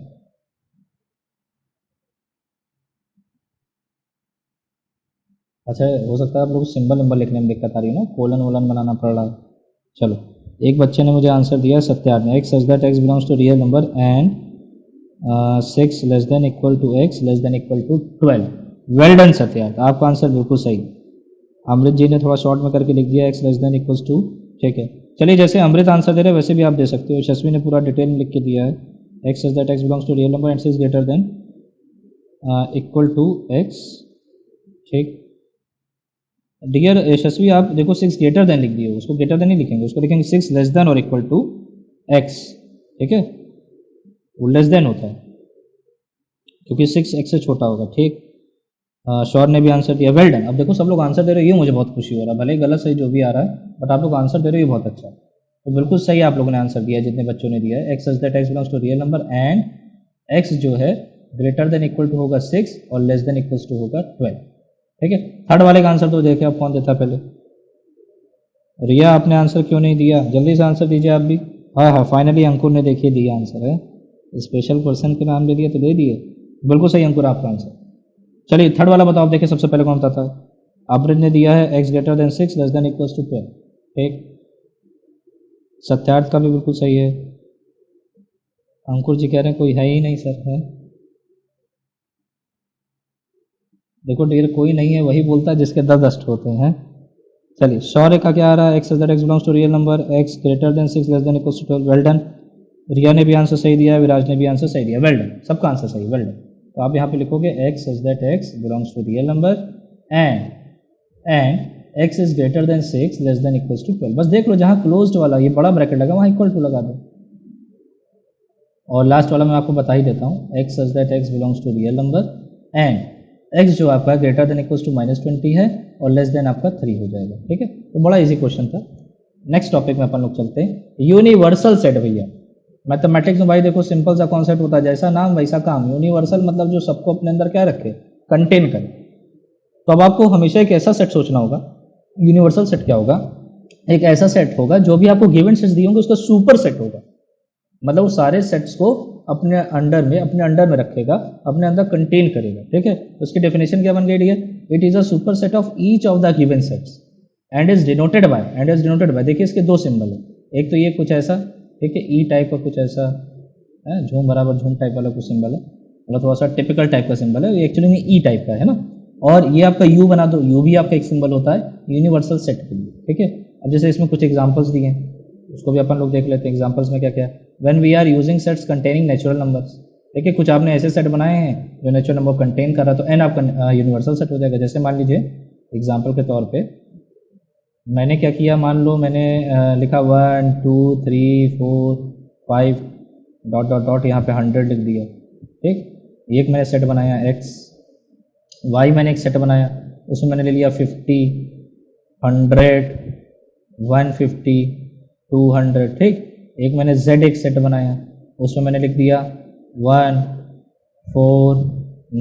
अच्छा हो सकता है आप लोग सिंबल नंबर लिखने में दिक्कत आ रही है ना, कोलन वोलन बनाना पड़ रहा है। चलो, एक बच्चे ने मुझे आंसर दिया सत्यार्थ ने, X such that x belongs to real number and 6 less than equal to X less than equal to 12। Well done Satyarth, आपका आंसर बिल्कुल सही। अमृत जी ने थोड़ा शॉर्ट में करके लिख दिया X less than equals to, ठीक है। चलिए, जैसे अमृत आंसर दे रहे हैं वैसे भी आप दे सकते हो। यशस्वी ने पूरा डिटेल में लिख के दिया है, X such that x belongs to real number and is greater than equal to X, ठीक। डियर यशस्वी, आप देखो 6 ग्रेटर देन लिख दिए, उसको ग्रेटर देन नहीं लिखेंगे, उसको लिखेंगे 6 लेस देन और इक्वल टू एक्स, ठीक है। वो लेस देन होता है क्योंकि 6 एक्स से छोटा होगा, ठीक। शौर ने भी आंसर दिया, वेल डन। अब देखो सब लोग आंसर दे रहे हो, ये मुझे बहुत खुशी हो रहा है, भले ही गलत सही जो भी आ रहा है, बट आप लोग आंसर दे रहे हो, ये बहुत अच्छा है। तो बिल्कुल सही आप लोगों ने आंसर दिया, जितने बच्चों ने दिया है। X such that x belongs to real number and X जो है ग्रेटर देन इक्वल टू होगा 6 और लेस देन इक्वल्स टू होगा 12, ठीक है। थर्ड वाले का आंसर तो देखिए आप कौन देता पहले। रिया, आपने आंसर क्यों नहीं दिया? जल्दी से आंसर दीजिए आप भी। हाँ हाँ, फाइनली अंकुर ने देखिए दिया आंसर है, स्पेशल पर्सन के नाम दे दिया तो दे दिए। बिल्कुल सही अंकुर आपका आंसर। चलिए थर्ड वाला बताओ, देखिए सबसे पहले कौन बताता है। अमृत ने दिया है X greater than 6 less than equals to 12, ठीक। सत्यार्थ का भी बिल्कुल सही है। अंकुर जी कह रहे हैं कोई है ही नहीं सर, है। देखो डियर, कोई नहीं है वही बोलता है जिसके 10 होते हैं। चलिए, शौर्य का क्या आ रहा है, x that x belongs to real number, x greater than 6 less than equals to 12, well done. Riya ने भी आंसर सही दिया, विराज ने भी आंसर सही दिया, वेल डन, सबका आंसर सही, वेल डन। तो आप यहाँ पे लिखोगे X such that x belongs to real number and X is greater than 6 less than equals to 12। बस देख लो, जहाँ क्लोज्ड वाला ये बड़ा ब्रैकेट लगा वहाँ इक्वल टू लगा दो। और लास्ट वाला मैं आपको बता ही देता हूँ, X such that x belongs to real number and X जो आपका ग्रेटर देन इक्वल्स टू -20 है और लेस देन आपका 3 हो जाएगा, ठीक है। तो बड़ा इजी क्वेश्चन था। नेक्स्ट टॉपिक में अपन लोग चलते हैं, यूनिवर्सल सेट। भैया मैथमेटिक्स में भाई देखो सिंपल सा कॉन्सेप्ट होता है, जैसा नाम वैसा काम। यूनिवर्सल मतलब जो सबको अपने अंदर क्या रखे, कंटेन करे। तो अब आपको हमेशा एक ऐसा सेट सोचना होगा। यूनिवर्सल सेट क्या होगा? एक ऐसा सेट होगा जो भी आपको गिवन सेट्स दिए होंगे उसका सुपर सेट होगा, मतलब वो सारे सेट्स को अपने अंडर में रखेगा, अपने अंदर कंटेन करेगा, ठीक है। तो उसकी डेफिनेशन क्या बन गई है, it is a super set of each of the given sets and is denoted by, देखिए इसके दो सिंबल है, एक तो ये कुछ ऐसा, ठीक है, ई टाइप का कुछ ऐसा है, झूम बराबर झूम टाइप वाला कुछ सिंबल है, मतलब थोड़ा सा टिपिकल टाइप का सिंबल है, एक्चुअली में ई टाइप का है ना। और ये आपका यू बना दो, यू भी आपका एक सिंबल होता है यूनिवर्सल सेट के लिए, ठीक है। अब जैसे इसमें कुछ एग्जांपल्स दिए हैं, उसको भी अपन लोग देख लेते हैं। एग्जांपल्स में क्या क्या, when we are using sets containing natural numbers, देखिए कुछ आपने ऐसे सेट बनाए हैं जो नेचुरल नंबर कंटेन कर रहा है, तो एन आपका यूनिवर्सल सेट हो जाएगा। जैसे मान लीजिए एग्जांपल के तौर पे मैंने क्या किया, मान लो मैंने लिखा 1 2 3 4 5 डॉट डॉट डॉट, यहाँ पे 100 लिख दिया, ठीक। एक मैंने सेट बनाया एक्स, वाई मैंने एक सेट बनाया, उसमें मैंने ले लिया 50 100 150 200, ठीक। एक मैंने z एक सेट बनाया, उसमें मैंने लिख दिया 1 4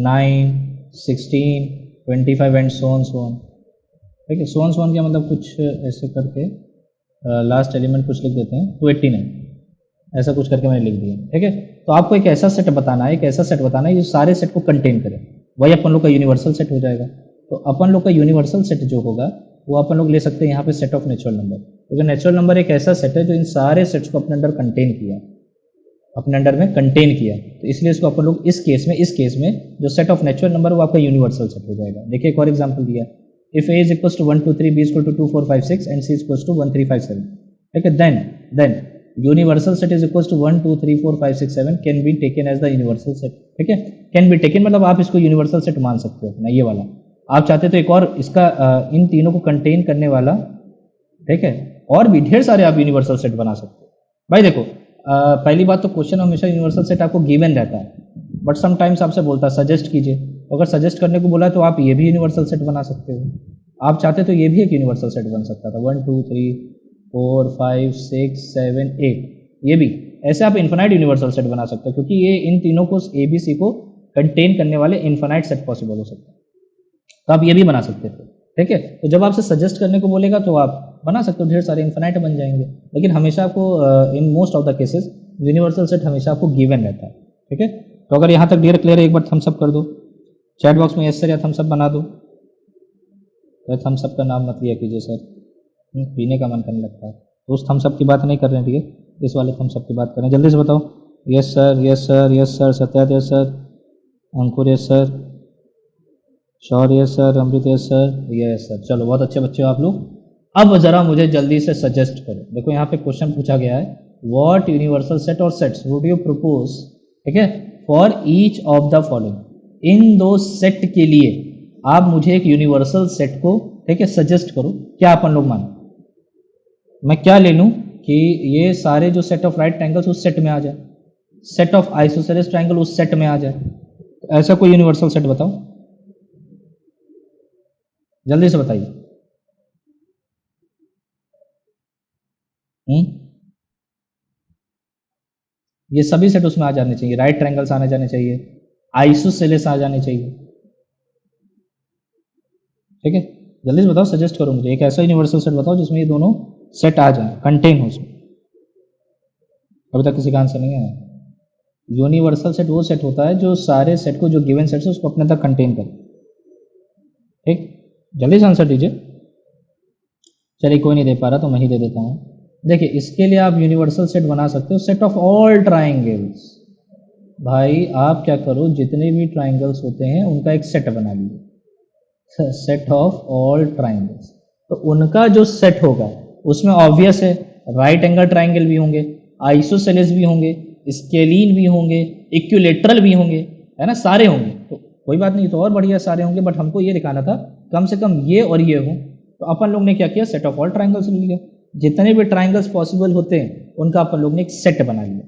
9 16 25 एंड सो ऑन, ठीक है। सो ऑन क्या मतलब कुछ ऐसे करके लास्ट एलिमेंट कुछ लिख देते हैं, 289 ऐसा कुछ करके मैंने लिख दिया, ठीक है। तो आपको एक ऐसा सेट बताना है, जो सारे सेट को कंटेन करे, वही अपन लोग का यूनिवर्सल सेट हो जाएगा। तो अपन लोग का यूनिवर्सल सेट जो होगा वो अपन लोग ले सकते हैं यहाँ पे सेट ऑफ नेचुरल नंबर, क्योंकि नेचुरल नंबर एक ऐसा सेट है जो इन सारे सेट्स को अपने अंदर कंटेन किया, अपने अंडर में कंटेन किया, तो इसलिए इसको अपन लोग इस केस में जो सेट ऑफ नेचुरल नंबर वो आपका यूनिवर्सल सेट हो जाएगा। देखिए एक और एग्जांपल दिया, if A is equals to 1 2 3 B equal to 2 4 5 6 and C equals to 1 3 5 7, ठीक है। Then universal set is equals to 1 2 3 4 5 6 7 can be taken as the universal set, ठीक है। कैन बी टेकन मतलब आप इसको यूनिवर्सल सेट मान सकते हो ना, ये वाला आप चाहते तो एक और इसका इन तीनों को कंटेन करने वाला, ठीक है, और भी ढेर सारे आप यूनिवर्सल सेट बना सकते हो। भाई देखो पहली बात तो क्वेश्चन हमेशा यूनिवर्सल सेट आपको गिवन रहता है, बट समटाइम्स आपसे बोलता है सजेस्ट कीजिए, तो अगर सजेस्ट करने को बोला तो आप ये भी यूनिवर्सल सेट बना सकते हो। आप चाहते तो ये भी एक यूनिवर्सल सेट बन सकता था, 1 2 3 4 5 6 7 8, ये भी ऐसे आप इन्फिनाइट यूनिवर्सल सेट बना सकते हो, क्योंकि ये इन तीनों को ABC को कंटेन करने वाले इन्फिनाइट सेट पॉसिबल हो सकते हैं, तो आप ये भी बना सकते थे, ठीक है। तो जब आपसे सजेस्ट करने को बोलेगा तो आप बना सकते हो, ढेर सारे इन्फिनाइट बन जाएंगे, लेकिन हमेशा आपको in most of the cases universal set हमेशा आपको गिवन रहता है, ठीक है। तो अगर यहाँ तक क्लियर है, एक बार थम्स अप कर दो, चैट बॉक्स में यस सर या थम्स अप बना दो। तो थम्स अप का नाम मत लिया कीजिए सर, पीने का मन करने लगता है। तो उस थम्स अप की बात नहीं कर रहे हैं, ठीक है, इस वाले थम्स अप की बात करें। जल्दी से बताओ। Yes sir, yes sir, yes sir, सत्यात यस सर, अंकुर yes sir, Shaurya yes sir, Amrit yes sir, yes sir. चलो बहुत अच्छे बच्चे हो आप लोग। अब ज़रा मुझे जल्दी से सजेस्ट करो। देखो यहाँ पे क्वेश्चन पूछा गया है, व्हाट यूनिवर्सल सेट और सेट्स वुड यू प्रपोज, ठीक है, for each of the following. इन दो सेट के लिए आप मुझे एक यूनिवर्सल सेट को, ठीक है, सजेस्ट करो। क्या अपन लोग मानो, मैं क्या ले लूँ कि ये सारे जो सेट ऑफ राइट ट्रायंगल्स उस सेट में आ जाए, सेट ऑफ आइसोसेलेस ट्रायंगल उस सेट में आ जाए। तो ऐसा कोई यूनिवर्सल सेट बताओ, जल्दी से बताइए। ये सभी सेट उसमें आ जाने चाहिए, राइट ट्रायंगल्स आने जाने चाहिए, आइसोसेलेस आ जाने चाहिए, ठीक है। जल्दी से बताओ, सजेस्ट करो मुझे एक ऐसा यूनिवर्सल सेट बताओ जिसमें ये दोनों सेट आ जाए, कंटेन हो उसमें। अभी तक किसी का आंसर नहीं आया। यूनिवर्सल सेट वो सेट होता है जो सारे सेट को, जो गिवन सेट है उसको अपने अंदर कंटेन करे, ठीक। जल्दी से आंसर दीजिए। चलिए कोई नहीं दे पा रहा तो मैं ही दे देता हूँ। देखिए इसके लिए आप यूनिवर्सल सेट बना सकते हो, सेट ऑफ ऑल ट्राइंगल्स। भाई आप क्या करो, जितने भी ट्राइंगल्स होते हैं उनका एक सेट बना लीजिए, सेट ऑफ ऑल ट्राइंगल्स। तो उनका जो सेट होगा उसमें ऑब्वियस है राइट एंगल ट्राइंगल भी होंगे, आइसोसेलेस भी होंगे, स्केलीन भी होंगे, इक्विलेटरल भी होंगे, है ना, सारे होंगे। तो कोई बात नहीं, तो और बढ़िया सारे होंगे, बट हमको ये दिखाना था कम से कम ये और ये हो। तो अपन लोग ने क्या किया, सेट ऑफ ऑल ट्राइंगल्स ले लिया। जितने भी ट्राइंगल्स पॉसिबल होते हैं उनका अपन लोग ने एक सेट बना लिया,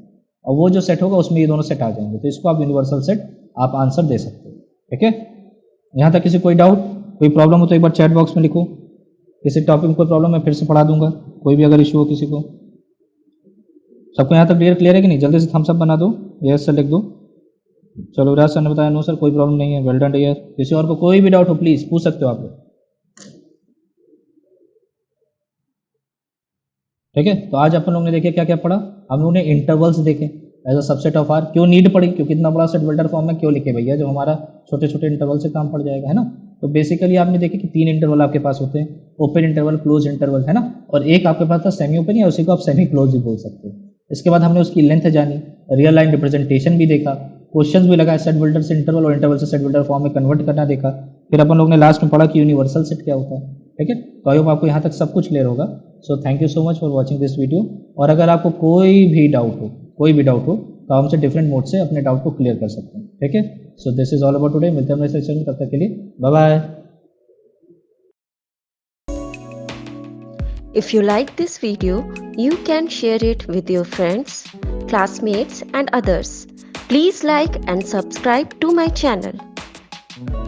और वो जो सेट होगा उसमें ये दोनों सेट आ जाएंगे। तो इसको आप यूनिवर्सल सेट आप आंसर दे सकते हो, ठीक है। यहाँ तक किसी कोई डाउट, कोई प्रॉब्लम हो तो एक बार चैट बॉक्स में लिखो। किसी टॉपिक में कोई प्रॉब्लम मैं फिर से पढ़ा दूंगा, कोई भी अगर इशू हो किसी को। सबको यहाँ तक क्लियर है कि नहीं? जल्दी से थम्स अप बना दो, यस सर लिख दो। चलो विराज सर ने बताया नो सर कोई प्रॉब्लम नहीं है, वेल डन डियर। किसी और को कोई भी डाउट हो प्लीज पूछ सकते हो आप लोग, ठीक है। तो आज अपन लोग ने देखे क्या क्या पढ़ा। हम लोगों ने इंटरवल्स देखे as a subset of R. क्यों नीड पड़ी, क्योंकि इतना बड़ा सेट वेल्डर फॉर्म में क्यों लिखे भैया, जब हमारा छोटे छोटे इंटरवल से काम पड़ जाएगा, है ना। तो बेसिकली आपने देखे कि 3 इंटरवल आपके पास होते हैं, ओपन इंटरवल, क्लोज इंटरवल, है ना, और एक आपके पास था सेमी ओपन, या उसी को आप सेमी क्लोज भी बोल सकते हो। इसके बाद हमने उसकी लेंथ जानी, रियल लाइन रिप्रेजेंटेशन भी देखा, क्वेश्चंस भी लगाए, सेट बिल्डर से इंटरवल और इंटरवल से सेट बिल्डर फॉर्म में कन्वर्ट करना देखा। फिर अपन लोग ने लास्ट में पढ़ा कि यूनिवर्सल सेट क्या होता है, ठीक है। तो आई होप आपको यहाँ तक सब कुछ क्लियर होगा। So thank you so much for watching this video. और अगर आपको कोई भी डाउट हो तो हमसे डिफरेंट मोड से अपने डाउट को क्लियर कर सकते हैं, ठीक है। So this is all about today. मिलते हैं नेक्स्ट सेशन में, तब तक के लिए bye bye. If you like this video, you can share it with your friends, classmates and others. Please like and subscribe to my channel.